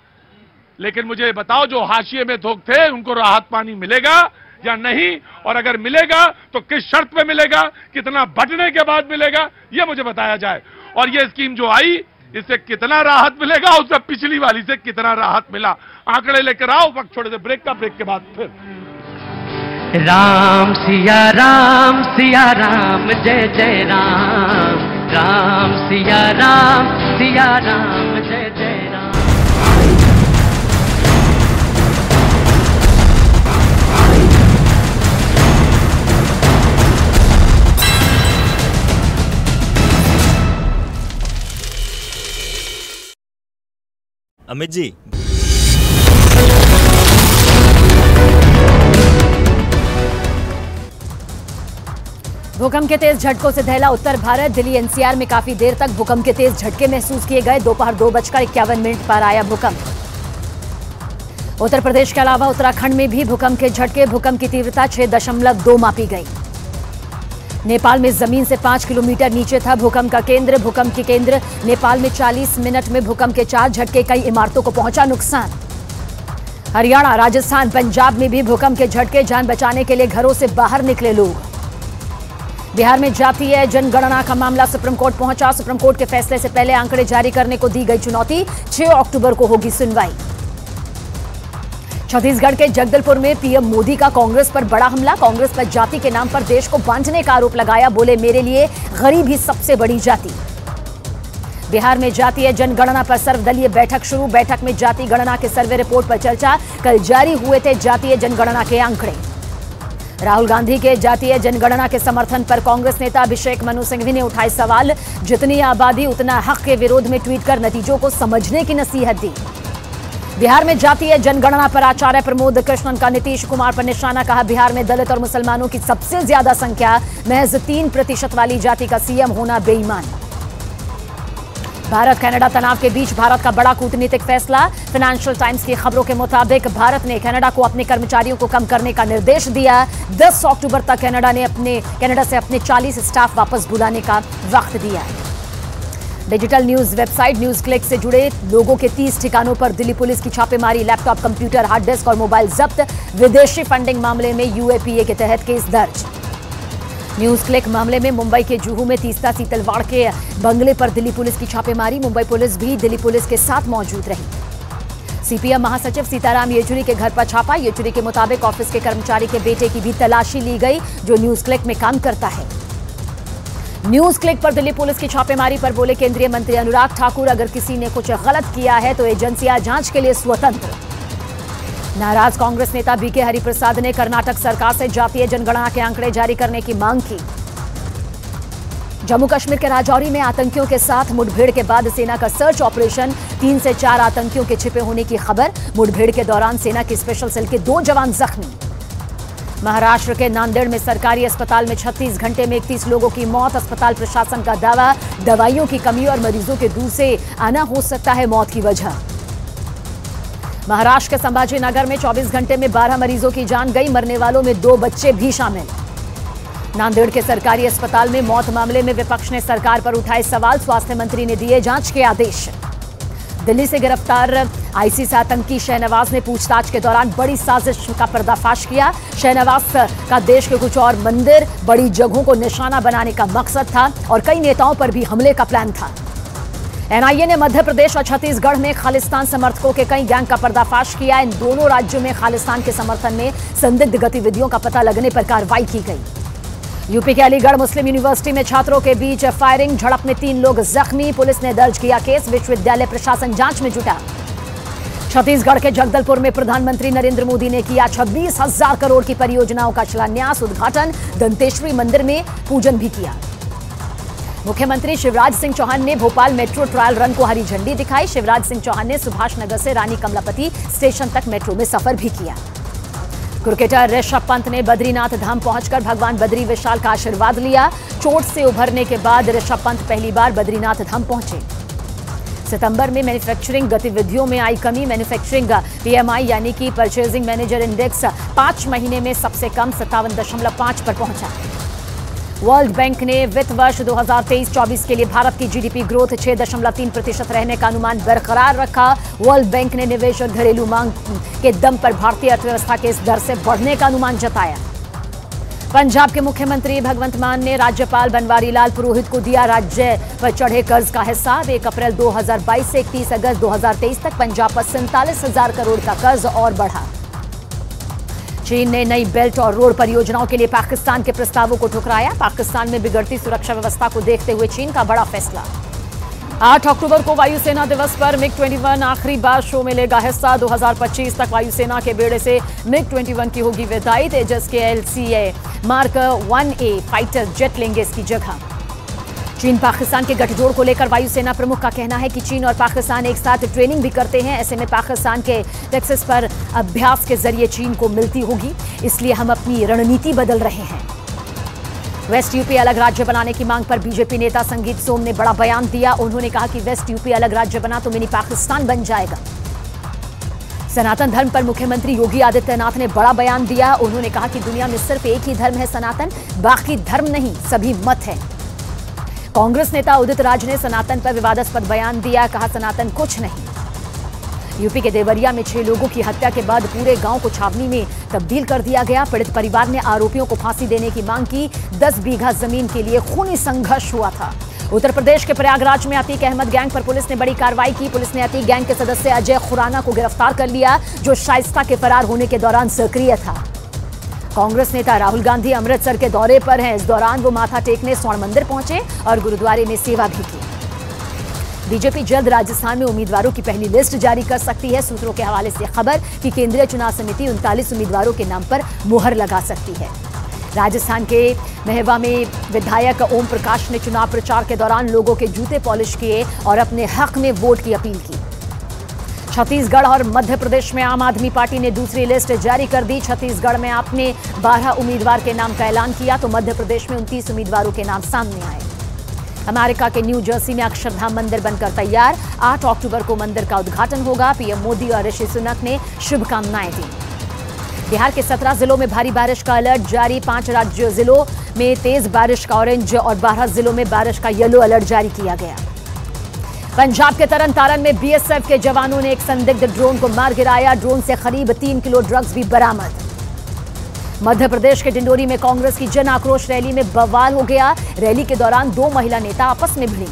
लेकिन मुझे बताओ जो हाशिए में थोक थे उनको राहत पानी मिलेगा या नहीं, और अगर मिलेगा तो किस शर्त पे मिलेगा, कितना बंटने के बाद मिलेगा, ये मुझे बताया जाए। और ये स्कीम जो आई, इससे कितना राहत मिलेगा, उससे पिछली वाली से कितना राहत मिला, आंकड़े लेकर आओ। वक्त छोड़े से ब्रेक का, ब्रेक के बाद फिर। राम सिया राम जय जय राम, राम सिया राम जय जय राम। अमित जी, भूकंप के तेज झटकों से दहला उत्तर भारत। दिल्ली एनसीआर में काफी देर तक भूकंप के तेज झटके महसूस किए गए। दोपहर 2:51 पर आया भूकंप। उत्तर प्रदेश के अलावा उत्तराखंड में भी भूकंप के झटके, भूकंप की तीव्रता 6.2 मापी गई। नेपाल में जमीन से 5 किलोमीटर नीचे था भूकंप का केंद्र। भूकंप के केंद्र नेपाल में 40 मिनट में भूकंप के 4 झटके, कई इमारतों को पहुंचा नुकसान। हरियाणा, राजस्थान, पंजाब में भी भूकंप के झटके, जान बचाने के लिए घरों से बाहर निकले लोग। बिहार में जातीय जनगणना का मामला सुप्रीम कोर्ट पहुंचा। सुप्रीम कोर्ट के फैसले से पहले आंकड़े जारी करने को दी गई चुनौती। 6 अक्टूबर को होगी सुनवाई। छत्तीसगढ़ के जगदलपुर में पीएम मोदी का कांग्रेस पर बड़ा हमला। कांग्रेस पर जाति के नाम पर देश को बांटने का आरोप लगाया। बोले, मेरे लिए गरीब ही सबसे बड़ी जाति। बिहार में जातीय जनगणना पर सर्वदलीय बैठक शुरू। बैठक में जाति गणना के सर्वे रिपोर्ट पर चर्चा। कल जारी हुए थे जातीय जनगणना के आंकड़े। राहुल गांधी के जातीय जनगणना के समर्थन पर कांग्रेस नेता अभिषेक मनु सिंघवी ने उठाए सवाल। जितनी आबादी उतना हक के विरोध में ट्वीट कर नतीजों को समझने की नसीहत दी। बिहार में जातीय जनगणना पर आचार्य प्रमोद कृष्णन का नीतीश कुमार पर निशाना। कहा, बिहार में दलित और मुसलमानों की सबसे ज्यादा संख्या, महज 3% वाली जाति का सीएम होना बेईमान। भारत कनाडा तनाव के बीच भारत का बड़ा कूटनीतिक फैसला। फाइनेंशियल टाइम्स की खबरों के मुताबिक भारत ने कनाडा को अपने कर्मचारियों को कम करने का निर्देश दिया। 10 अक्टूबर तक कनाडा से अपने 40 स्टाफ वापस बुलाने का वक्त दिया है। Digital news website news click से जुड़े लोगों के 30 ठिकानों पर दिल्ली पुलिस की छापेमारी। लैपटॉप, कंप्यूटर, हार्ड डिस्क और मोबाइल जब्त। विदेशी फंडिंग मामले में यूएपीए के तहत केस दर्ज। न्यूज क्लिक मामले में मुंबई के जुहू में तीस्ता सीतलवाड़ के बंगले पर दिल्ली पुलिस की छापेमारी। मुंबई पुलिस भी दिल्ली पुलिस के साथ मौजूद रही। सीपीएम महासचिव सीताराम येचुरी के घर पर छापा। येचुरी के मुताबिक ऑफिस के कर्मचारी के बेटे की भी तलाशी ली गई, जो न्यूज क्लिक में काम करता है। न्यूज क्लिक पर दिल्ली पुलिस की छापेमारी पर बोले केंद्रीय मंत्री अनुराग ठाकुर, अगर किसी ने कुछ गलत किया है तो एजेंसियां जांच के लिए स्वतंत्र। नाराज कांग्रेस नेता बीके हरिप्रसाद ने कर्नाटक सरकार से जातीय जनगणना के आंकड़े जारी करने की मांग की। जम्मू कश्मीर के राजौरी में आतंकियों के साथ मुठभेड़ के बाद सेना का सर्च ऑपरेशन। 3 से 4 आतंकियों के छिपे होने की खबर। मुठभेड़ के दौरान सेना की स्पेशल सेल के 2 जवान जख्मी। महाराष्ट्र के नांदेड़ में सरकारी अस्पताल में 36 घंटे में 31 लोगों की मौत। अस्पताल प्रशासन का दावा, दवाइयों की कमी और मरीजों के दूर से आना हो सकता है मौत की वजह। महाराष्ट्र के संभाजी नगर में 24 घंटे में 12 मरीजों की जान गई। मरने वालों में 2 बच्चे भी शामिल। नांदेड़ के सरकारी अस्पताल में मौत मामले में विपक्ष ने सरकार पर उठाए सवाल। स्वास्थ्य मंत्री ने दिए जांच के आदेश। दिल्ली से गिरफ्तार आईसिस आतंकी शहनवाज ने पूछताछ के दौरान बड़ी साजिश का पर्दाफाश किया। शहनवाज का देश के कुछ और मंदिर, बड़ी जगहों को निशाना बनाने का मकसद था और कई नेताओं पर भी हमले का प्लान था। एनआईए ने मध्य प्रदेश और छत्तीसगढ़ में खालिस्तान समर्थकों के कई गैंग का पर्दाफाश किया। इन दोनों राज्यों में खालिस्तान के समर्थन में संदिग्ध गतिविधियों का पता लगने पर कार्रवाई की गई। यूपी के अलीगढ़ मुस्लिम यूनिवर्सिटी में छात्रों के बीच फायरिंग, झड़प में 3 लोग जख्मी। पुलिस ने दर्ज किया केस। विश्वविद्यालय प्रशासन जांच में जुटा। छत्तीसगढ़ के जगदलपुर में प्रधानमंत्री नरेंद्र मोदी ने किया 26,000 करोड़ की परियोजनाओं का शिलान्यास, उद्घाटन। दंतेश्वरी मंदिर में पूजन भी किया। मुख्यमंत्री शिवराज सिंह चौहान ने भोपाल मेट्रो ट्रायल रन को हरी झंडी दिखाई। शिवराज सिंह चौहान ने सुभाष नगर से रानी कमलापति स्टेशन तक मेट्रो में सफर भी किया। क्रिकेटर ऋषभ पंत ने बद्रीनाथ धाम पहुंचकर भगवान बद्री विशाल का आशीर्वाद लिया। चोट से उभरने के बाद ऋषभ पंत पहली बार बद्रीनाथ धाम पहुंचे। सितंबर में मैन्युफैक्चरिंग गतिविधियों में आई कमी। मैन्युफैक्चरिंग पीएमआई यानी कि परचेजिंग मैनेजर इंडेक्स 5 महीने में सबसे कम 57.5 पर पहुंचा। वर्ल्ड बैंक ने वित्त वर्ष 2023-24 के लिए भारत की जीडीपी ग्रोथ 6.3% रहने का अनुमान बरकरार रखा। वर्ल्ड बैंक ने निवेश और घरेलू मांग के दम पर भारतीय अर्थव्यवस्था के इस दर से बढ़ने का अनुमान जताया। पंजाब के मुख्यमंत्री भगवंत मान ने राज्यपाल बनवारी लाल पुरोहित को दिया राज्य पर चढ़े कर्ज का हिसाब। 1 अप्रैल 2022 से 31 अगस्त 2023 तक पंजाब पर 47,000 करोड़ का कर्ज और बढ़ा। चीन ने नई बेल्ट और रोड परियोजनाओं के लिए पाकिस्तान के प्रस्तावों को ठुकराया। पाकिस्तान में बिगड़ती सुरक्षा व्यवस्था को देखते हुए चीन का बड़ा फैसला। 8 अक्टूबर को वायुसेना दिवस पर MiG-21 आखिरी बार शो में लेगा हिस्सा। 2025 तक वायुसेना के बेड़े से MiG-21 की होगी विदाई। तेजस के LCA mark 1A fighter jet लेंगे इसकी जगह। चीन पाकिस्तान के गठजोड़ को लेकर वायुसेना प्रमुख का कहना है कि चीन और पाकिस्तान एक साथ ट्रेनिंग भी करते हैं। ऐसे में पाकिस्तान के टेक्सास पर अभ्यास के जरिए चीन को मिलती होगी, इसलिए हम अपनी रणनीति बदल रहे हैं। वेस्ट यूपी अलग राज्य बनाने की मांग पर बीजेपी नेता संगीत सोम ने बड़ा बयान दिया। उन्होंने कहा कि वेस्ट यूपी अलग राज्य बना तो मिनी पाकिस्तान बन जाएगा। सनातन धर्म पर मुख्यमंत्री योगी आदित्यनाथ ने बड़ा बयान दिया। उन्होंने कहा कि दुनिया में सिर्फ एक ही धर्म है सनातन, बाकी धर्म नहीं, सभी मत है। कांग्रेस नेता उदित राज ने सनातन पर विवादास्पद बयान दिया। कहा सनातन कुछ नहीं। यूपी के देवरिया में 6 लोगों की हत्या के बाद पूरे गांव को छावनी में तब्दील कर दिया गया। पीड़ित परिवार ने आरोपियों को फांसी देने की मांग की। 10 बीघा जमीन के लिए खूनी संघर्ष हुआ था। उत्तर प्रदेश के प्रयागराज में अतीक अहमद गैंग पर पुलिस ने बड़ी कार्रवाई की। पुलिस ने अतीक गैंग के सदस्य अजय खुराना को गिरफ्तार कर लिया, जो शाइस्ता के फरार होने के दौरान सक्रिय था। कांग्रेस नेता राहुल गांधी अमृतसर के दौरे पर हैं। इस दौरान वो माथा टेकने स्वर्ण मंदिर पहुंचे और गुरुद्वारे में सेवा भी की। बीजेपी जल्द राजस्थान में उम्मीदवारों की पहली लिस्ट जारी कर सकती है। सूत्रों के हवाले से खबर कि केंद्रीय चुनाव समिति 39 उम्मीदवारों के नाम पर मुहर लगा सकती है। राजस्थान के महवा में विधायक ओम प्रकाश ने चुनाव प्रचार के दौरान लोगों के जूते पॉलिश किए और अपने हक में वोट की अपील की। छत्तीसगढ़ और मध्य प्रदेश में आम आदमी पार्टी ने दूसरी लिस्ट जारी कर दी। छत्तीसगढ़ में आपने 12 उम्मीदवार के नाम का ऐलान किया तो मध्य प्रदेश में 29 उम्मीदवारों के नाम सामने आए। अमेरिका के न्यू जर्सी में अक्षरधाम मंदिर बनकर तैयार। 8 अक्टूबर को मंदिर का उद्घाटन होगा। पीएम मोदी और ऋषि सुनक ने शुभकामनाएं दी। बिहार के 17 जिलों में भारी बारिश का अलर्ट जारी। 5 राज्य जिलों में तेज बारिश का ऑरेंज और 12 जिलों में बारिश का येलो अलर्ट जारी किया गया। पंजाब के तरन तारण में बीएसएफ के जवानों ने एक संदिग्ध ड्रोन को मार गिराया। ड्रोन से करीब 3 किलो ड्रग्स भी बरामद। मध्य प्रदेश के डिंडोरी में कांग्रेस की जन आक्रोश रैली में बवाल हो गया। रैली के दौरान 2 महिला नेता आपस में भिड़ी।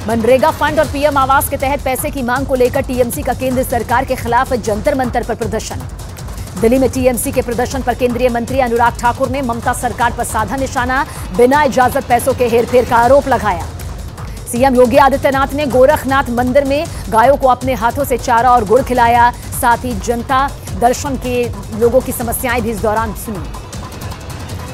मनरेगा फंड और पीएम आवास के तहत पैसे की मांग को लेकर टीएमसी का केंद्र सरकार के खिलाफ जंतर मंतर पर प्रदर्शन। दिल्ली में टीएमसी के प्रदर्शन पर केंद्रीय मंत्री अनुराग ठाकुर ने ममता सरकार पर साधा निशाना। बिना इजाजत पैसों के हेरफेर का आरोप लगाया। सीएम योगी आदित्यनाथ ने गोरखनाथ मंदिर में गायों को अपने हाथों से चारा और गुड़ खिलाया। साथ ही जनता दर्शन के लोगों की समस्याएं भी इस दौरान सुनी।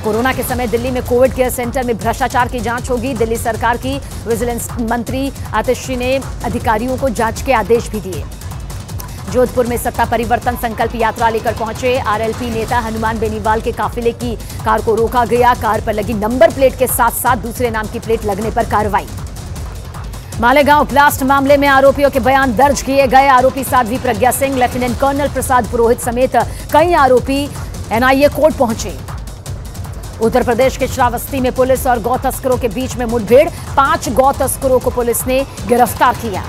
कोरोना के समय दिल्ली में कोविड केयर सेंटर में भ्रष्टाचार की जांच होगी। दिल्ली सरकार की विजिलेंस मंत्री आतिशी ने अधिकारियों को जांच के आदेश भी दिए। जोधपुर में सत्ता परिवर्तन संकल्प यात्रा लेकर पहुंचे आरएलपी नेता हनुमान बेनीवाल के काफिले की कार को रोका गया। कार पर लगी नंबर प्लेट के साथ साथ दूसरे नाम की प्लेट लगने पर कार्रवाई। मालेगांव ब्लास्ट मामले में आरोपियों के बयान दर्ज किए गए। आरोपी साध्वी प्रज्ञा सिंह, लेफ्टिनेंट कर्नल प्रसाद पुरोहित समेत कई आरोपी एनआईए कोर्ट पहुंचे। उत्तर प्रदेश के श्रावस्ती में पुलिस और गौ तस्करों के बीच में मुठभेड़, 5 गौ तस्करों को पुलिस ने गिरफ्तार किया।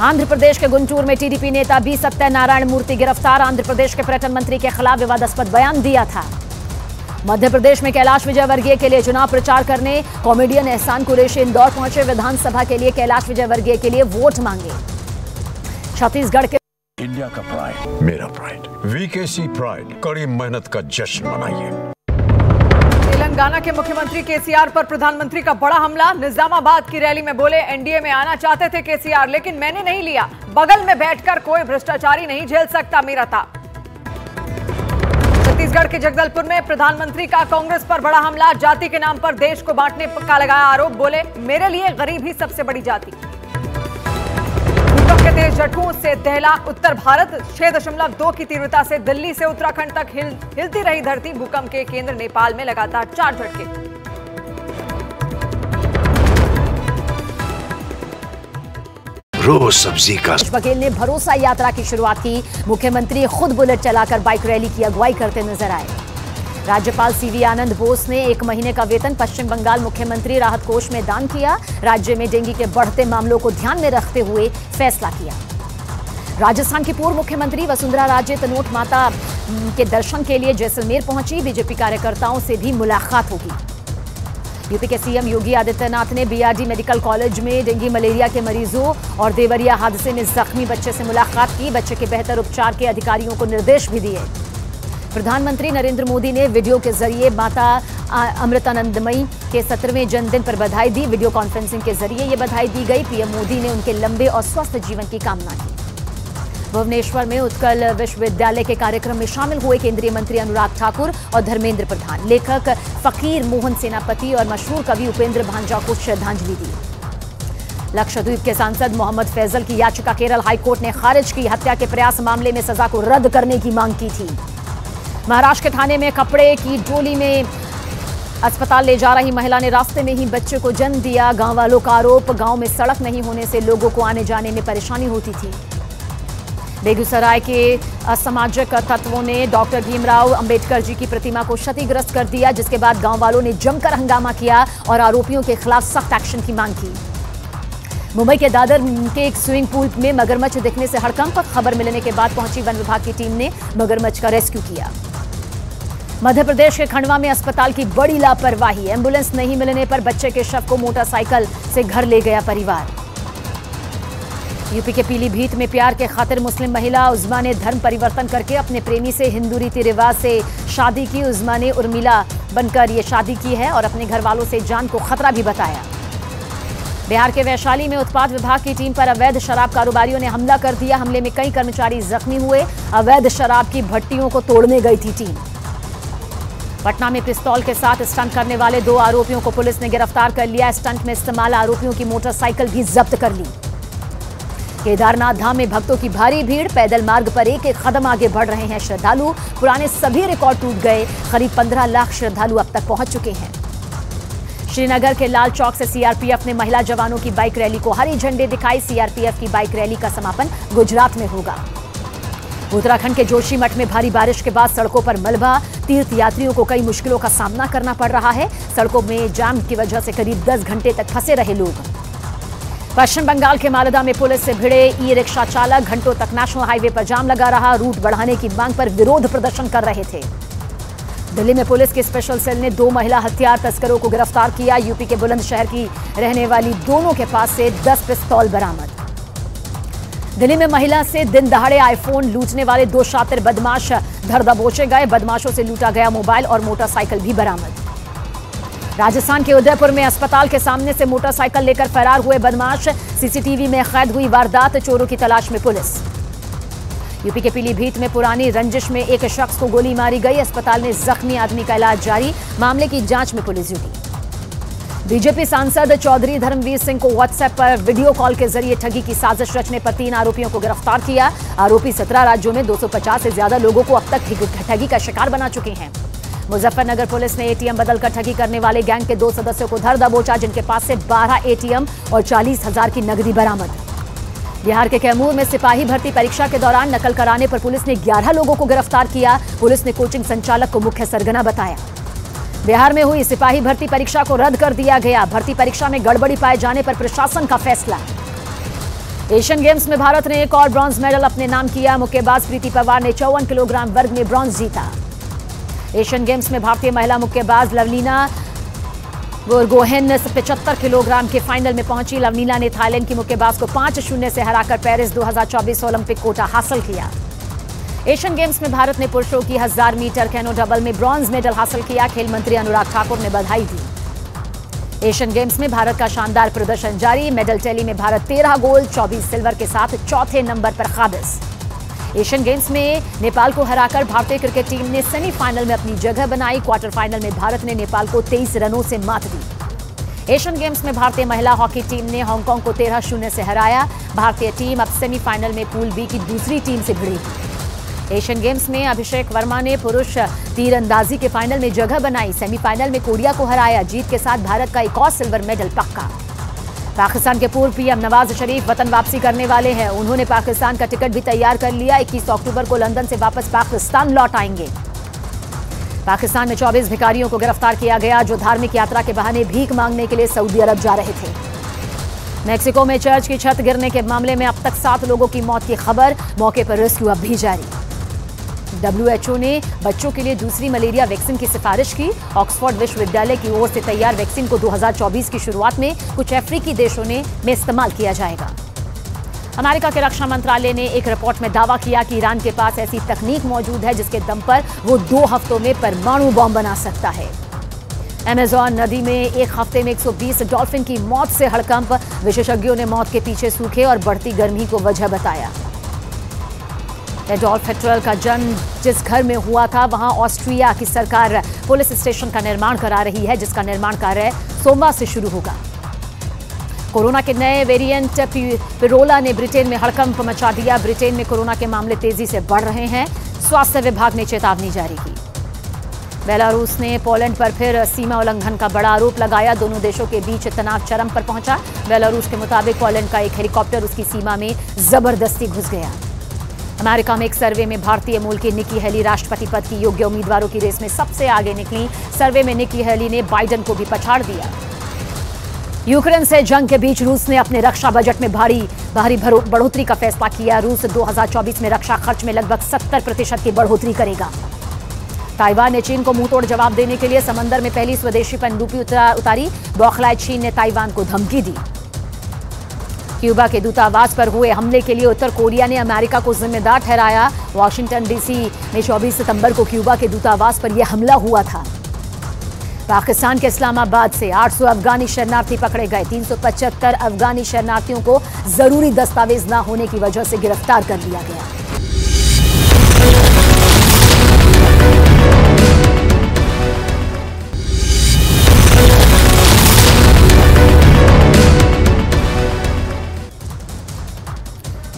आंध्र प्रदेश के गुंटूर में टीडीपी नेता बी सत्यनारायण मूर्ति गिरफ्तार। आंध्र प्रदेश के पर्यटन मंत्री के खिलाफ विवादास्पद बयान दिया था। मध्य प्रदेश में कैलाश विजयवर्गीय के लिए चुनाव प्रचार करने कॉमेडियन एहसान कुरैशी इंदौर पहुंचे। विधानसभा के लिए कैलाश विजयवर्गीय के लिए वोट मांगे। छत्तीसगढ़ के इंडिया का प्राइड, मेरा प्राइड, वीकेसी प्राइड, कड़ी मेहनत का जश्न मनाइए। तेलंगाना के मुख्यमंत्री केसीआर पर प्रधानमंत्री का बड़ा हमला। निजामाबाद की रैली में बोले एनडीए में आना चाहते थे केसीआर, लेकिन मैंने नहीं लिया। बगल में बैठकर कोई भ्रष्टाचारी नहीं झेल सकता मेरा था। छत्तीसगढ़ के जगदलपुर में प्रधानमंत्री का कांग्रेस पर बड़ा हमला। जाति के नाम पर देश को बांटने का लगाया आरोप। बोले मेरे लिए गरीब ही सबसे बड़ी जाति। भूकंप के तेज झटकों से दहला उत्तर भारत। 6.2 की तीव्रता से दिल्ली से उत्तराखंड तक हिलती रही धरती। भूकंप के केंद्र नेपाल में लगातार 4 झटके। रोज सब्जी का बघेल ने भरोसा यात्रा की शुरुआत की। मुख्यमंत्री खुद बुलेट चलाकर बाइक रैली की अगुवाई करते नजर आए। राज्यपाल सीवी आनंद बोस ने 1 महीने का वेतन पश्चिम बंगाल मुख्यमंत्री राहत कोष में दान किया। राज्य में डेंगू के बढ़ते मामलों को ध्यान में रखते हुए फैसला किया। राजस्थान की पूर्व मुख्यमंत्री वसुंधरा राजे तनोट माता के दर्शन के लिए जैसलमेर पहुंची। बीजेपी कार्यकर्ताओं से भी मुलाकात होगी। यूपी के सीएम योगी आदित्यनाथ ने बीआरडी मेडिकल कॉलेज में डेंगू मलेरिया के मरीजों और देवरिया हादसे में जख्मी बच्चे से मुलाकात की। बच्चे के बेहतर उपचार के अधिकारियों को निर्देश भी दिए। प्रधानमंत्री नरेंद्र मोदी ने वीडियो के जरिए माता अमृतानंदमयी के 17वें जन्मदिन पर बधाई दी। वीडियो कॉन्फ्रेंसिंग के जरिए ये बधाई दी गई। पीएम मोदी ने उनके लंबे और स्वस्थ जीवन की कामना की। भुवनेश्वर में उत्कल विश्वविद्यालय के कार्यक्रम में शामिल हुए केंद्रीय मंत्री अनुराग ठाकुर और धर्मेंद्र प्रधान। लेखक फकीर मोहन सेनापति और मशहूर कवि उपेंद्र भांजा को श्रद्धांजलि दी। लक्षद्वीप के सांसद मोहम्मद फैजल की याचिका केरल हाईकोर्ट ने खारिज की। हत्या के प्रयास मामले में सजा को रद्द करने की मांग की थी। महाराष्ट्र के थाने में कपड़े की डोली में अस्पताल ले जा रही महिला ने रास्ते में ही बच्चे को जन्म दिया। गांव वालों का आरोप, गांव में सड़क नहीं होने से लोगों को आने जाने में परेशानी होती थी। बेगूसराय के असामाजिक तत्वों ने डॉक्टर भीमराव अंबेडकर जी की प्रतिमा को क्षतिग्रस्त कर दिया, जिसके बाद गांव वालों ने जमकर हंगामा किया और आरोपियों के खिलाफ सख्त एक्शन की मांग की। मुंबई के दादर के एक स्विमिंग पूल में मगरमच्छ दिखने से हड़कंप। खबर मिलने के बाद पहुंची वन विभाग की टीम ने मगरमच्छ का रेस्क्यू किया। मध्य प्रदेश के खंडवा में अस्पताल की बड़ी लापरवाही। एम्बुलेंस नहीं मिलने पर बच्चे के शव को मोटरसाइकिल से घर ले गया परिवार। यूपी के पीलीभीत में प्यार के खातिर मुस्लिम महिला उज़्मा ने धर्म परिवर्तन करके अपने प्रेमी से हिंदू रीति रिवाज से शादी की। उज़्मा ने उर्मिला बनकर ये शादी की है और अपने घर वालों से जान को खतरा भी बताया। बिहार के वैशाली में उत्पाद विभाग की टीम पर अवैध शराब कारोबारियों ने हमला कर दिया। हमले में कई कर्मचारी जख्मी हुए। अवैध शराब की भट्टियों को तोड़ने गई थी टीम। पटना में पिस्तौल के साथ स्टंट करने वाले 2 आरोपियों को पुलिस ने गिरफ्तार कर लिया। स्टंट में इस्तेमाल आरोपियों की मोटरसाइकिल भी जब्त कर ली। केदारनाथ धाम में भक्तों की भारी भीड़। पैदल मार्ग पर एक एक कदम आगे बढ़ रहे हैं श्रद्धालु। पुराने सभी रिकॉर्ड टूट गए। करीब 15 लाख श्रद्धालु अब तक पहुंच चुके हैं। श्रीनगर के लाल चौक से सीआरपीएफ ने महिला जवानों की बाइक रैली को हरी झंडी दिखाई। सीआरपीएफ की बाइक रैली का समापन गुजरात में होगा। उत्तराखंड के जोशीमठ में भारी बारिश के बाद सड़कों पर मलबा। तीर्थ यात्रियों को कई मुश्किलों का सामना करना पड़ रहा है। सड़कों में जाम की वजह से करीब 10 घंटे तक फंसे रहे लोग। पश्चिम बंगाल के मालदा में पुलिस से भिड़े ई रिक्शा चालक। घंटों तक नेशनल हाईवे पर जाम लगा रहा। रूट बढ़ाने की मांग पर विरोध प्रदर्शन कर रहे थे। दिल्ली में पुलिस की स्पेशल सेल ने 2 महिला हथियार तस्करों को गिरफ्तार किया। यूपी के बुलंदशहर की रहने वाली दोनों के पास से 10 पिस्तौल बरामद। दिल्ली में महिला से दिन दहाड़े आईफोन लूटने वाले 2 शातिर बदमाश धर दबोचे गए। बदमाशों से लूटा गया मोबाइल और मोटरसाइकिल भी बरामद। राजस्थान के उदयपुर में अस्पताल के सामने से मोटरसाइकिल लेकर फरार हुए बदमाश। सीसीटीवी में कैद हुई वारदात। चोरों की तलाश में पुलिस। यूपी के पीलीभीत में पुरानी रंजिश में एक शख्स को गोली मारी गई। अस्पताल में जख्मी आदमी का इलाज जारी। मामले की जांच में पुलिस जुटी। बीजेपी सांसद चौधरी धर्मवीर सिंह को व्हाट्सएप पर वीडियो कॉल के जरिए ठगी की साजिश रचने पर 3 आरोपियों को गिरफ्तार किया। आरोपी 17 राज्यों में 250 से ज्यादा लोगों को अब तक ठगी का शिकार बना चुके हैं। मुजफ्फरनगर पुलिस ने एटीएम बदलकर ठगी करने वाले गैंग के 2 सदस्यों को धर दबोचा, जिनके पास से 12 एटीएम और 40,000 की नकदी बरामद। बिहार के कैमूर में सिपाही भर्ती परीक्षा के दौरान नकल कराने पर पुलिस ने 11 लोगों को गिरफ्तार किया। पुलिस ने कोचिंग संचालक को मुख्य सरगना बताया। बिहार में हुई सिपाही भर्ती परीक्षा को रद्द कर दिया गया। भर्ती परीक्षा में गड़बड़ी पाए जाने पर प्रशासन का फैसला। एशियन गेम्स में भारत ने एक और ब्रॉन्ज मेडल अपने नाम किया। मुक्केबाज प्रीति पवार ने 54 किलोग्राम वर्ग में ब्रॉन्ज जीता। एशियन गेम्स में भारतीय महिला मुक्केबाज लवलीना बोरगोहेन 75 किलोग्राम के फाइनल में पहुंची। लवलीना ने थाईलैंड की मुक्केबाज को 5-0 से हराकर पेरिस 2024 ओलंपिक कोटा हासिल किया। एशियन गेम्स में भारत ने पुरुषों की 1000 मीटर कैनो डबल में ब्रॉन्ज मेडल हासिल किया। खेल मंत्री अनुराग ठाकुर ने बधाई दी। एशियन गेम्स में भारत का शानदार प्रदर्शन जारी। मेडल टैली में भारत 13 गोल्ड 24 सिल्वर के साथ चौथे नंबर पर काबिज। एशियन गेम्स में नेपाल को हराकर भारतीय क्रिकेट टीम ने सेमीफाइनल में अपनी जगह बनाई। क्वार्टर फाइनल में भारत ने नेपाल को 23 रनों से मात दी। एशियन गेम्स में भारतीय महिला हॉकी टीम ने हांगकांग को 13-0 से हराया। भारतीय टीम अब सेमीफाइनल में पूल बी की दूसरी टीम से भिड़ेगी। एशियन गेम्स में अभिषेक वर्मा ने पुरुष तीरंदाजी के फाइनल में जगह बनाई। सेमीफाइनल में कोरिया को हराया। जीत के साथ भारत का एक और सिल्वर मेडल पक्का। पाकिस्तान के पूर्व पीएम नवाज शरीफ वतन वापसी करने वाले हैं। उन्होंने पाकिस्तान का टिकट भी तैयार कर लिया। 21 अक्टूबर को लंदन से वापस पाकिस्तान लौट आएंगे। पाकिस्तान में 24 भिखारियों को गिरफ्तार किया गया, जो धार्मिक यात्रा के बहाने भीख मांगने के लिए सऊदी अरब जा रहे थे। मेक्सिको में चर्च की छत गिरने के मामले में अब तक 7 लोगों की मौत की खबर। मौके पर रेस्क्यू अब भी जारी। WHO ने बच्चों के लिए दूसरी मलेरिया वैक्सीन की सिफारिश की। ऑक्सफोर्ड विश्वविद्यालय की ओर से तैयार वैक्सीन को 2024 की शुरुआत में कुछ अफ्रीकी देशों में इस्तेमाल किया जाएगा। अमेरिका के रक्षा मंत्रालय ने एक रिपोर्ट में दावा किया कि ईरान के पास ऐसी तकनीक मौजूद है जिसके दम पर वो 2 हफ्तों में परमाणु बॉम्ब बना सकता है। अमेजॉन नदी में एक हफ्ते में 120 डॉल्फिन की मौत से हड़कंप। विशेषज्ञों ने मौत के पीछे सूखे और बढ़ती गर्मी को वजह बताया। एडोल्फ हिटलर का जन्म जिस घर में हुआ था, वहां ऑस्ट्रिया की सरकार पुलिस स्टेशन का निर्माण करा रही है, जिसका निर्माण कार्य सोमवार से शुरू होगा। कोरोना के नए वेरिएंट पिरोला ने ब्रिटेन में हड़कंप मचा दिया। ब्रिटेन में कोरोना के मामले तेजी से बढ़ रहे हैं। स्वास्थ्य विभाग ने चेतावनी जारी की। बेलारूस ने पोलैंड पर फिर सीमा उल्लंघन का बड़ा आरोप लगाया। दोनों देशों के बीच तनाव चरम पर पहुंचा। बेलारूस के मुताबिक पोलैंड का एक हेलीकॉप्टर उसकी सीमा में जबरदस्ती घुस गया। अमेरिका में एक सर्वे में भारतीय मूल की निकी हेली राष्ट्रपति पद की योग्य उम्मीदवारों की रेस में सबसे आगे निकली। सर्वे में निकी हेली ने बाइडेन को भी पछाड़ दिया। यूक्रेन से जंग के बीच रूस ने अपने रक्षा बजट में भारी बढ़ोतरी का फैसला किया। रूस 2024 में रक्षा खर्च में लगभग 70% की बढ़ोतरी करेगा। ताइवान ने चीन को मुंहतोड़ जवाब देने के लिए समंदर में पहली स्वदेशी पनडुब्बी उतारी। बौखलाए चीन ने ताइवान को धमकी दी। क्यूबा के दूतावास पर हुए हमले के लिए उत्तर कोरिया ने अमेरिका को जिम्मेदार ठहराया। वॉशिंगटन डीसी में 24 सितंबर को क्यूबा के दूतावास पर यह हमला हुआ था। पाकिस्तान के इस्लामाबाद से 800 अफगानी शरणार्थी पकड़े गए। 375 अफगानी शरणार्थियों को जरूरी दस्तावेज न होने की वजह से गिरफ्तार कर लिया गया।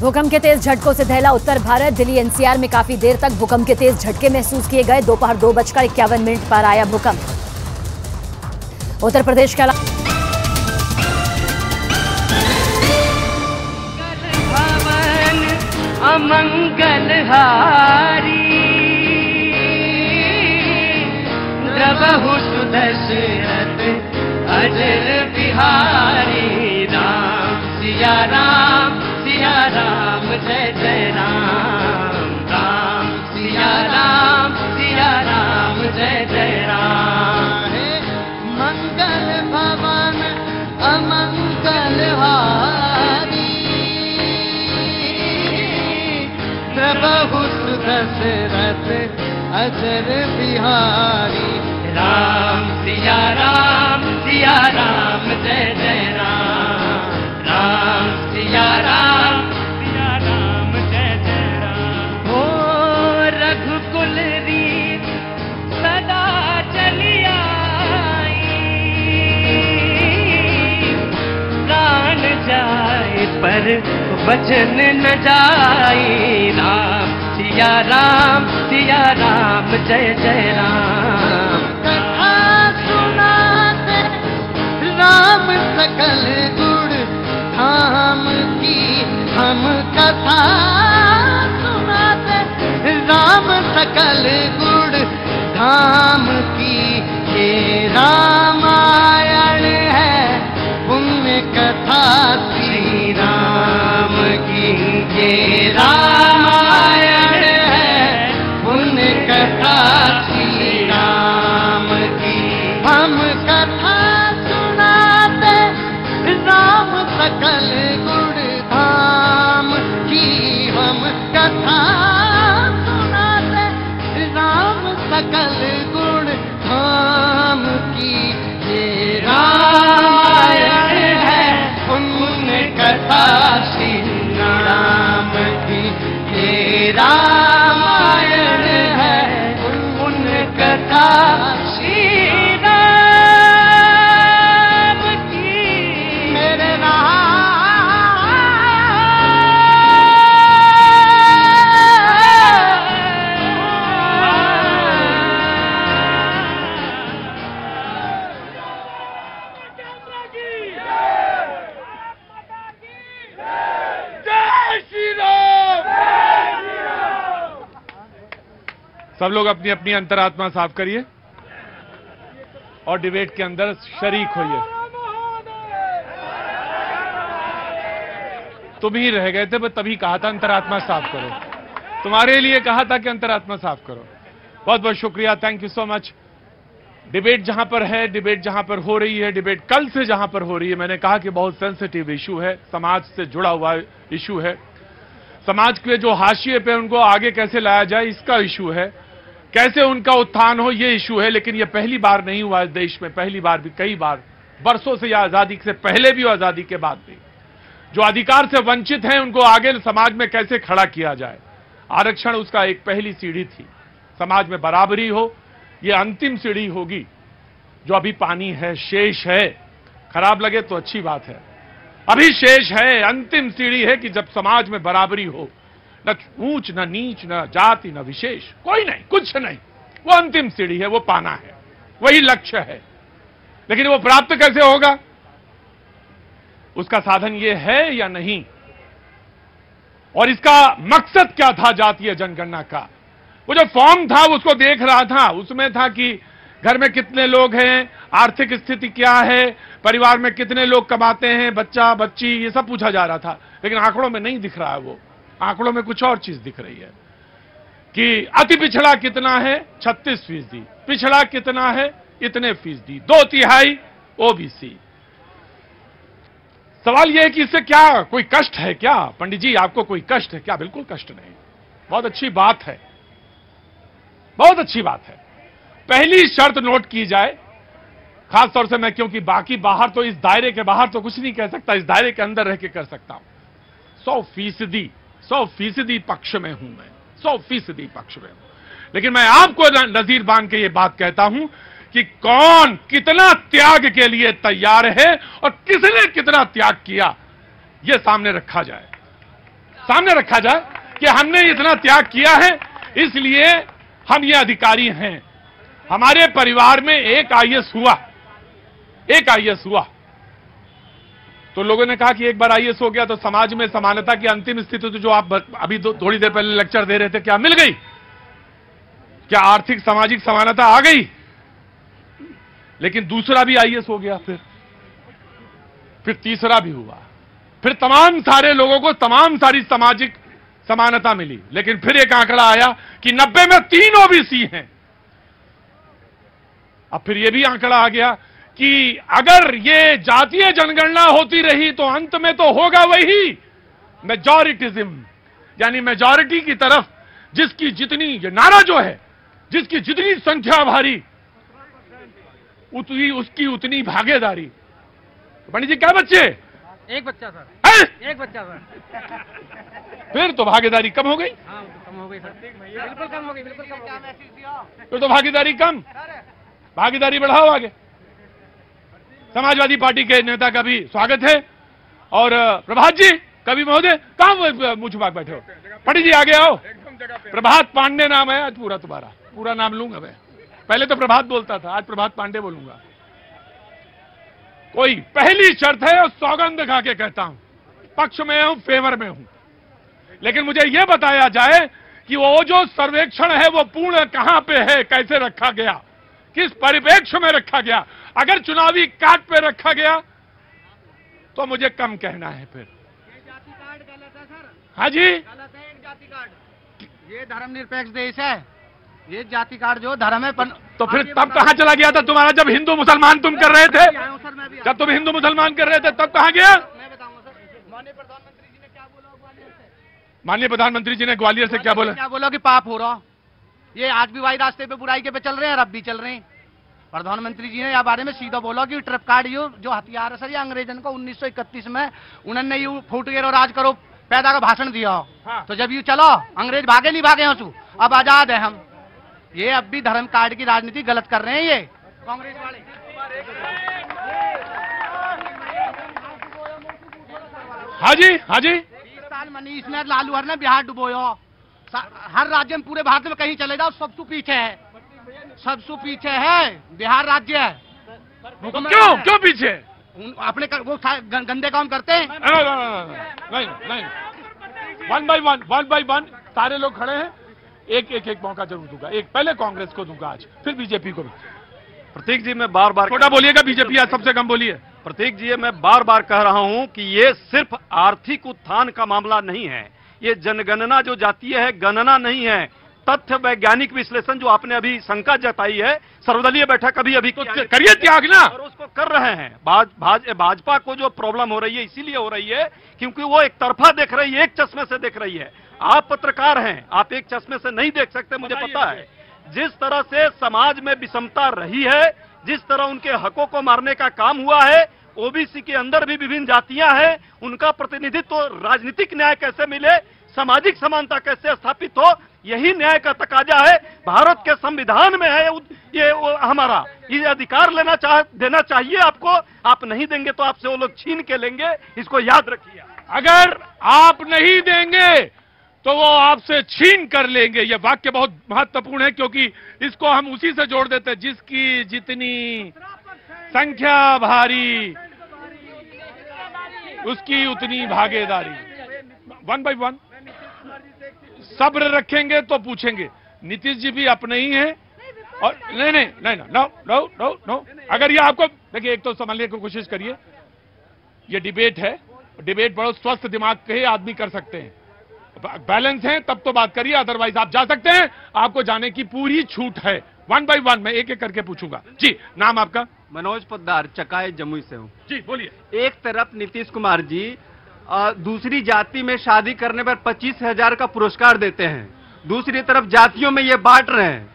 भूकंप के तेज झटकों से दहला उत्तर भारत। दिल्ली एनसीआर में काफी देर तक भूकंप के तेज झटके महसूस किए गए। दोपहर 2:51 पर आया भूकंप। उत्तर प्रदेश के अमंगलहारी द्रवहु सुदशरथ अजर बिहारी। राम सिया राम जय जय राम। राम सिया राम जय जय राम। मंगल भवन अमंगल हारी प्रभु सुदशरथ अजर बिहारी। राम सिया राम जय जय राम। राम सिया राम जय जय राम। बचन न जाई। राम सिया राम जय जय राम। कथा सुनाते राम सकल गुण धाम की, हम कथा सुनाते राम सकल गुण धाम की। ये रामायण है पुण्य कथा श्री राम की। ये रामायण है पुण्य कथा श्री राम की। हम कथा सुनाते राम सकल गुण धाम की। हम कथा सुनाते राम सकल गुण धाम की। ये रामायण है पुण्य कथा श्री राम की। ये रामायण है पुण्य कथा श्री राम की। मेरे सब लोग अपनी अपनी अंतरात्मा साफ करिए और डिबेट के अंदर शरीक होइए। तुम ही रह गए थे, मैं तभी कहा था अंतरात्मा साफ करो। तुम्हारे लिए कहा था कि अंतरात्मा साफ करो। बहुत बहुत शुक्रिया, thank you so much. Debate जहां पर है, डिबेट जहां पर हो रही है, डिबेट कल से जहां पर हो रही है, मैंने कहा कि बहुत सेंसिटिव इशू है, समाज से जुड़ा हुआ इशू है। समाज के जो हाशिए पे उनको आगे कैसे लाया जाए, इसका इशू है। कैसे उनका उत्थान हो, ये इशू है। लेकिन ये पहली बार नहीं हुआ इस देश में, पहली बार भी, कई बार बरसों से, या आजादी से पहले भी और आजादी के बाद भी, जो अधिकार से वंचित हैं उनको आगे समाज में कैसे खड़ा किया जाए। आरक्षण उसका एक पहली सीढ़ी थी। समाज में बराबरी हो, ये अंतिम सीढ़ी होगी। जो अभी पानी है, शेष है, खराब लगे तो अच्छी बात है, अभी शेष है, अंतिम सीढ़ी है कि जब समाज में बराबरी हो, न ऊंच न नीच, न जाति न विशेष, कोई नहीं, कुछ नहीं, वो अंतिम सीढ़ी है, वो पाना है, वही लक्ष्य है। लेकिन वो प्राप्त कैसे होगा, उसका साधन ये है या नहीं, और इसका मकसद क्या था जातीय जनगणना का। वो जो फॉर्म था उसको देख रहा था, उसमें था कि घर में कितने लोग हैं, आर्थिक स्थिति क्या है, परिवार में कितने लोग कमाते हैं, बच्चा बच्ची, ये सब पूछा जा रहा था। लेकिन आंकड़ों में नहीं दिख रहा है, वो आंकड़ों में कुछ और चीज दिख रही है कि अति पिछड़ा कितना है, 36%, पिछड़ा कितना है, इतने फीसदी, 2/3 ओबीसी। सवाल यह है कि इससे क्या कोई कष्ट है क्या? पंडित जी आपको कोई कष्ट है क्या? बिल्कुल कष्ट नहीं, बहुत अच्छी बात है, बहुत अच्छी बात है। पहली शर्त नोट की जाए, खास तौर से मैं, क्योंकि बाकी बाहर तो, इस दायरे के बाहर तो कुछ नहीं कह सकता, इस दायरे के अंदर रह के कर सकता हूं। 100% पक्ष में हूं मैं, 100% पक्ष में हूं। लेकिन मैं आपको नजीर बांध के ये बात कहता हूं कि कौन कितना त्याग के लिए तैयार है और किसने कितना त्याग किया, यह सामने रखा जाए, सामने रखा जाए कि हमने इतना त्याग किया है, इसलिए हम ये अधिकारी हैं। हमारे परिवार में एक आईएएस हुआ, तो लोगों ने कहा कि एक बार आईएएस हो गया तो समाज में समानता की अंतिम स्थिति, तो जो आप अभी थोड़ी देर पहले लेक्चर दे रहे थे, क्या मिल गई? क्या आर्थिक सामाजिक समानता आ गई? लेकिन दूसरा भी आईएएस हो गया, फिर तीसरा भी हुआ, फिर तमाम सारे लोगों को तमाम सारी सामाजिक समानता मिली। लेकिन फिर एक आंकड़ा आया कि 90 में 3 ओबीसी हैं। अब फिर यह भी आंकड़ा आ गया कि अगर ये जातीय जनगणना होती रही तो अंत में तो होगा वही मेजॉरिटिज्म, यानी मेजॉरिटी की तरफ जिसकी जितनी, ये नारा जो है, जिसकी जितनी संख्या भारी उतनी उसकी उतनी भागीदारी। पंडित जी क्या बच्चे? एक बच्चा सर, एक बच्चा सर। फिर तो भागीदारी कम हो गई। हाँ कम हो गई सर, बिल्कुल कम हो गई, बिल्कुल कम हो गई। फिर तो भागीदारी कम, भागीदारी बढ़ाओ आगे। समाजवादी पार्टी के नेता का भी स्वागत है। और प्रभात जी कवि महोदय कहाँ मुझ छुपा बैठे हो? पंडित जी आगे आओ। प्रभात पांडे नाम है आज पूरा तुम्हारा, पूरा नाम लूंगा मैं। पहले तो प्रभात बोलता था, आज प्रभात पांडे बोलूंगा। कोई पहली शर्त है और सौगंध खा के कहता हूं, पक्ष में हूं, फेवर में हूं, लेकिन मुझे यह बताया जाए कि वो जो सर्वेक्षण है वो पूर्ण कहां पे है, कैसे रखा गया, किस परिप्रेक्ष्य में रखा गया। अगर चुनावी काट पे रखा गया तो मुझे कम कहना है फिर। जाति कार्ड गलत है सर। हाँ जी, गलत है एक जाति कार्ड। ये धर्मनिरपेक्ष देश है, ये जाति कार्ड जो धर्म है तो फिर तब कहां चला गया था तुम्हारा, जब हिंदू मुसलमान तुम कर रहे थे? जब तुम हिंदू मुसलमान कर रहे थे तब कहां गया? मैं बताऊंगा सर। माननीय प्रधानमंत्री जी ने क्या बोला ग्वालियर से? माननीय प्रधानमंत्री जी ने ग्वालियर से क्या बोला? क्या बोला कि पाप हो रहा, ये आज भी वही रास्ते पे बुराई के पे चल रहे हैं और अब भी चल रहे हैं। प्रधानमंत्री जी ने यह बारे में सीधा बोला कि ट्रिप कार्ड जो हथियार है सर, ये अंग्रेजन को 1931 में उन्होंने यू फूट गिर और राज करो पैदा का भाषण दिया। हाँ। तो जब यू चलो अंग्रेज भागे नहीं भागे हंसू, अब आजाद है हम। ये अब भी धर्म कार्ड की राजनीति गलत कर रहे हैं ये कांग्रेस वाले। हाँ जी, हाँ जी। 20 साल मनीष ने लालू ने बिहार डुबोया। हर राज्य में पूरे भारत में कहीं चले जाओ सबसे पीछे है, सबसे पीछे है बिहार राज्य है। क्यों पीछे? अपने वो गंदे काम करते हैं। नहीं, वन बाई वन सारे लोग खड़े हैं, एक मौका जरूर दूंगा। एक पहले कांग्रेस को दूंगा आज, फिर बीजेपी को भी। प्रतीक जी मैं बार बार छोटा बोलिएगा, बीजेपी आज सबसे कम बोलिए। प्रतीक जी मैं बार बार कह रहा हूं कि ये सिर्फ आर्थिक उत्थान का मामला नहीं है, ये जनगणना जो जातीय है गणना नहीं है, तथ्य वैज्ञानिक विश्लेषण जो आपने अभी शंका जताई है, सर्वदलीय बैठक अभी तो करिए त्याग ना, और उसको कर रहे हैं। भाजपा को जो प्रॉब्लम हो रही है इसीलिए हो रही है क्योंकि वो एक तरफा देख रही है, एक चश्मे से देख रही है। आप पत्रकार हैं, आप एक चश्मे से नहीं देख सकते, मुझे पता है। जिस तरह से समाज में विषमता रही है, जिस तरह उनके हकों को मारने का काम हुआ है, ओबीसी के अंदर भी विभिन्न जातियां हैं, उनका प्रतिनिधित्व तो राजनीतिक न्याय कैसे मिले, सामाजिक समानता कैसे स्थापित हो, यही न्याय का तकाजा है। भारत के संविधान में है ये हमारा ये अधिकार देना चाहिए आपको। आप नहीं देंगे तो आपसे वो लोग छीन के लेंगे, इसको याद रखिए। अगर आप नहीं देंगे तो वो आपसे छीन कर लेंगे। यह वाक्य बहुत महत्वपूर्ण है क्योंकि इसको हम उसी से जोड़ देते हैं, जिसकी जितनी संख्या भारी उसकी उतनी भागीदारी। वन बाई वन सब्र रखेंगे तो पूछेंगे। नीतीश जी भी अपने ही हैं और नो। अगर ये आपको देखिए, एक तो समझने की कोशिश करिए, ये डिबेट है, डिबेट बड़ा स्वस्थ दिमाग के आदमी कर सकते हैं, बैलेंस है तब तो बात करिए, अदरवाइज आप जा सकते हैं, आपको जाने की पूरी छूट है। वन बाई वन मैं एक एक करके पूछूंगा। जी, नाम आपका? मनोज पोद्दार, चकाई जमुई से हूँ। जी बोलिए। एक तरफ नीतीश कुमार जी दूसरी जाति में शादी करने पर 25,000 का पुरस्कार देते हैं, दूसरी तरफ जातियों में ये बांट रहे हैं।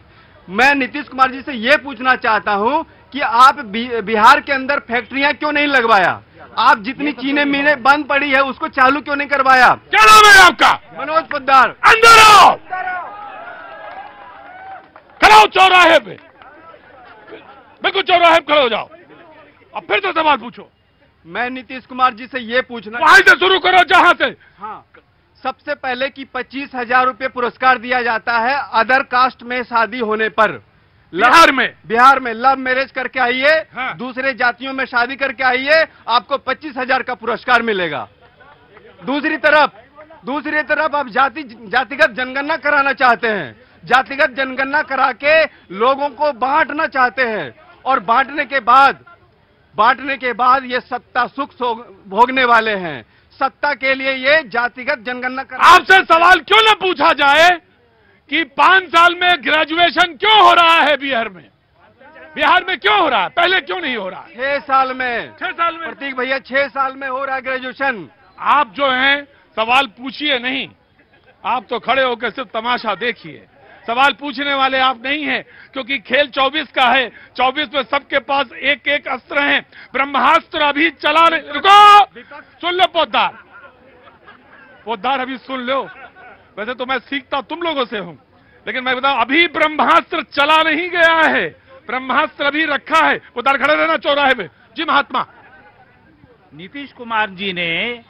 मैं नीतीश कुमार जी से ये पूछना चाहता हूँ कि आप बिहार के अंदर फैक्ट्रियां क्यों नहीं लगवाया? आप जितनी चीनी मिलें बंद पड़ी है उसको चालू क्यों नहीं करवाया? क्या नाम है आपका? मनोज पोद्दार। अंदर आओ, खड़े हो चौराहे पे, बिल्कुल चौराहे पे खड़े हो जाओ, अब फिर तो सवाल पूछो। मैं नीतीश कुमार जी से ये पूछना, वहां से शुरू करो जहां से। हाँ, सबसे पहले कि 25,000 रुपये पुरस्कार दिया जाता है अदर कास्ट में शादी होने पर। बिहार में लव मैरिज करके आइए, हाँ। दूसरे जातियों में शादी करके आइए, आपको 25,000 का पुरस्कार मिलेगा। दूसरी तरफ आप जातिगत जनगणना कराना चाहते हैं, जातिगत जनगणना करा के लोगों को बांटना चाहते हैं, और बांटने के बाद ये सत्ता सुख भोगने वाले हैं। सत्ता के लिए ये जातिगत जनगणना आपसे सवाल क्यों न पूछा जाए कि 5 साल में ग्रेजुएशन क्यों हो रहा है बिहार में क्यों हो रहा है, पहले क्यों नहीं हो रहा? 6 साल में प्रतीक भैया 6 साल में हो रहा है ग्रेजुएशन। आप जो हैं सवाल पूछिए नहीं, आप तो खड़े होकर सिर्फ तमाशा देखिए। सवाल पूछने वाले आप नहीं हैं, क्योंकि खेल 24 का है। 24 में सबके पास एक एक अस्त्र हैं, ब्रह्मास्त्र अभी चला नहीं। रुको, सुन लो पोद्दार अभी सुन लो। वैसे तो मैं सीखता तुम लोगों से हूं, लेकिन मैं बताऊं अभी ब्रह्मास्त्र चला नहीं गया है, ब्रह्मास्त्र अभी रखा है। पोद्दार खड़े रहना चौराहे पे। जी महात्मा। नीतीश कुमार जी ने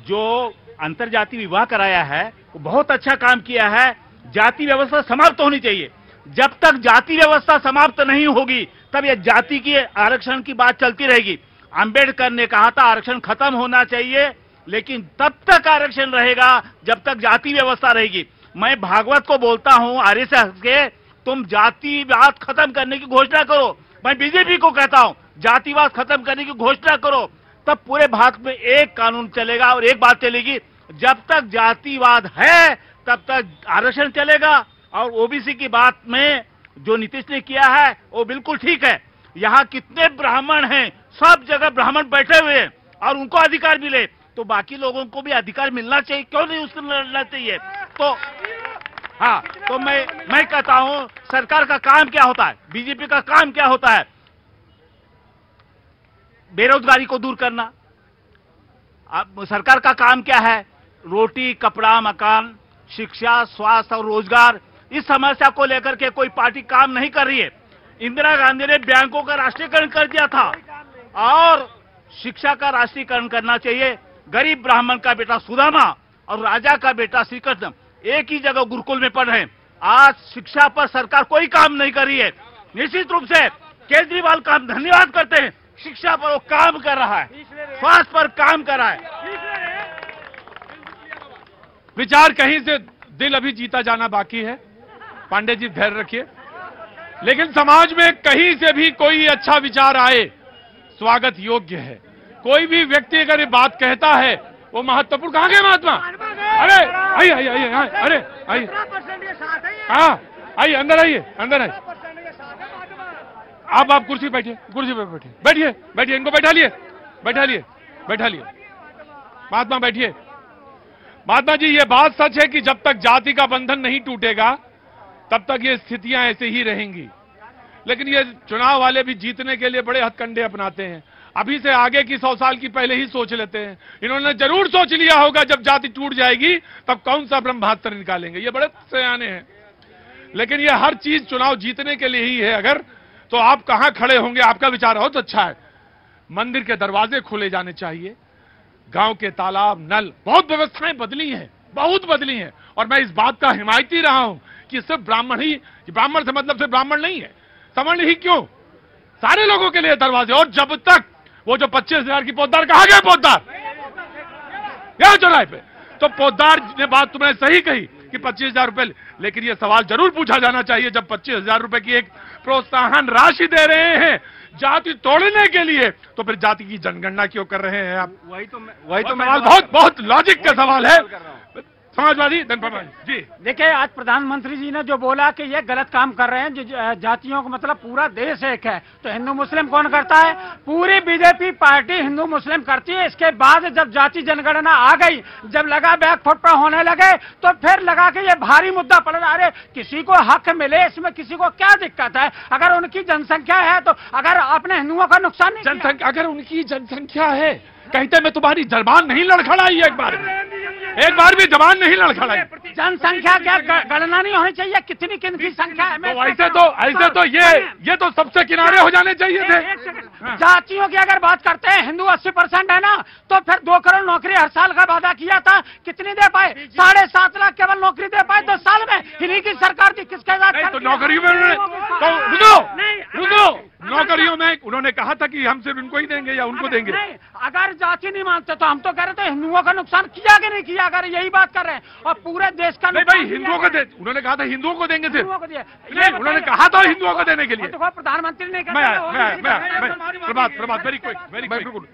जो अंतरजातीय विवाह कराया है वो बहुत अच्छा काम किया है। जाति व्यवस्था समाप्त होनी चाहिए। जब तक जाति व्यवस्था समाप्त नहीं होगी तब यह जाति की आरक्षण की बात चलती रहेगी। अंबेडकर ने कहा था आरक्षण खत्म होना चाहिए, लेकिन तब तक आरक्षण रहेगा जब तक जाति व्यवस्था रहेगी। मैं भागवत को बोलता हूं, आरएसएस के, तुम जातिवाद खत्म करने की घोषणा करो। मैं बीजेपी को कहता हूं जातिवाद खत्म करने की घोषणा करो, तब पूरे भारत में एक कानून चलेगा और एक बात चलेगी। जब तक जातिवाद है तब तक आरक्षण चलेगा। और ओबीसी की बात में जो नीतीश ने किया है वो बिल्कुल ठीक है। यहाँ कितने ब्राह्मण हैं, सब जगह ब्राह्मण बैठे हुए हैं और उनको अधिकार मिले तो बाकी लोगों को भी अधिकार मिलना चाहिए, क्यों नहीं उसको लड़ना चाहिए? तो हाँ, तो मैं कहता हूं सरकार का काम क्या होता है, बीजेपी का काम क्या होता है? बेरोजगारी को दूर करना। अब सरकार का काम क्या है? रोटी, कपड़ा, मकान, शिक्षा, स्वास्थ्य और रोजगार, इस समस्या को लेकर के कोई पार्टी काम नहीं कर रही है। इंदिरा गांधी ने बैंकों का राष्ट्रीयकरण कर दिया था और शिक्षा का राष्ट्रीयकरण करना चाहिए। गरीब ब्राह्मण का बेटा सुदामा और राजा का बेटा श्री कृष्ण एक ही जगह गुरुकुल में पढ़ रहे हैं। आज शिक्षा पर सरकार कोई काम नहीं कर रही है। निश्चित रूप से केजरीवाल का हम धन्यवाद करते हैं, शिक्षा पर वो काम कर रहा है, स्वास्थ्य पर काम कर रहा है। विचार कहीं से दिल अभी जीता जाना बाकी है। पांडे जी धैर्य रखिए, लेकिन समाज में कहीं से भी कोई अच्छा विचार आए स्वागत योग्य है। कोई भी व्यक्ति अगर ये बात कहता है वो महत्वपूर्ण। कहाँ गए महात्मा? अरे आइए आइए आइए, अरे आइए, हाँ आइए, अंदर आइए, अंदर आइए। आप कुर्सी बैठिए, कुर्सी पे बैठिए, बैठिए बैठिए, इनको बैठा लिए, बैठा लिए, बैठा लिए। महात्मा बैठिए। महात्मा जी, ये बात सच है कि जब तक जाति का बंधन नहीं टूटेगा तब तक ये स्थितियां ऐसे ही रहेंगी। लेकिन ये चुनाव वाले भी जीतने के लिए बड़े हथकंडे अपनाते हैं। अभी से आगे की 100 साल की पहले ही सोच लेते हैं। इन्होंने जरूर सोच लिया होगा जब जाति टूट जाएगी तब कौन सा ब्रह्मास्त्र निकालेंगे। ये बड़े सयाने हैं। लेकिन ये हर चीज चुनाव जीतने के लिए ही है। अगर तो आप कहां खड़े होंगे, आपका विचार बहुत अच्छा है। मंदिर के दरवाजे खोले जाने चाहिए, गांव के तालाब, नल, बहुत व्यवस्थाएं बदली हैं, बहुत बदली हैं। और मैं इस बात का हिमायती रहा हूं कि सिर्फ ब्राह्मण ही, ब्राह्मण से मतलब सिर्फ ब्राह्मण नहीं है, सवर्ण ही क्यों, सारे लोगों के लिए दरवाजे। और जब तक वो जो 25,000 की पोद्दार, कहा गया पोद्दार? क्या चौराहे पे? तो पोद्दार ने बात तुमने सही कही कि 25,000 रुपए, लेकिन ये सवाल जरूर पूछा जाना चाहिए जब 25,000 रुपए की एक प्रोत्साहन राशि दे रहे हैं जाति तोड़ने के लिए, तो फिर जाति की जनगणना क्यों कर रहे हैं आप? वही तो सवाल बहुत लॉजिक का सवाल है। समाजवादी जी, देखिए, आज प्रधानमंत्री जी ने जो बोला कि ये गलत काम कर रहे हैं, जो जातियों को मतलब पूरा देश एक है, तो हिंदू मुस्लिम कौन करता है? पूरी बीजेपी पार्टी हिंदू मुस्लिम करती है। इसके बाद जब जाति जनगणना आ गई, जब लगा बैकफुट पर होने लगे, तो फिर लगा कि ये भारी मुद्दा पड़ रहा। अरे किसी को हक मिले, इसमें किसी को क्या दिक्कत है? अगर उनकी जनसंख्या है तो अगर अपने हिंदुओं का नुकसान नहीं, जनसंख्या अगर उनकी जनसंख्या है, कहते मैं तुम्हारी जबान नहीं लड़खड़ाई, एक बार भी जबान नहीं लड़खड़ाई। जनसंख्या क्या गणना नहीं होनी चाहिए? कितनी किनकी संख्या है? तो ऐसे तो ये तो सबसे किनारे हो जाने चाहिए थे। जातियों की अगर बात करते हैं, हिंदू 80% है ना, तो फिर 2 करोड़ नौकरी हर साल का वादा किया था, कितनी दे पाए? 7.5 लाख केवल नौकरी दे पाए 10 साल में। इन्हीं की सरकार थी, किसके साथ? तो नौकरियों में रुको, नौकरियों में उन्होंने कहा था कि हम सिर्फ इनको ही देंगे या उनको देंगे। अगर जाति नहीं मानते तो हम तो कह रहे थे हिंदुओं का नुकसान किया कि नहीं किया, अगर यही बात कर रहे हैं। और पूरे देश का नहीं भाई, हिंदुओं को दे, उन्होंने कहा था हिंदुओं को देंगे सिर्फ, उन्होंने कहा था हिंदुओं को देने के लिए। प्रधानमंत्री ने प्रभात वेरी क्विक, वेरी क्विक।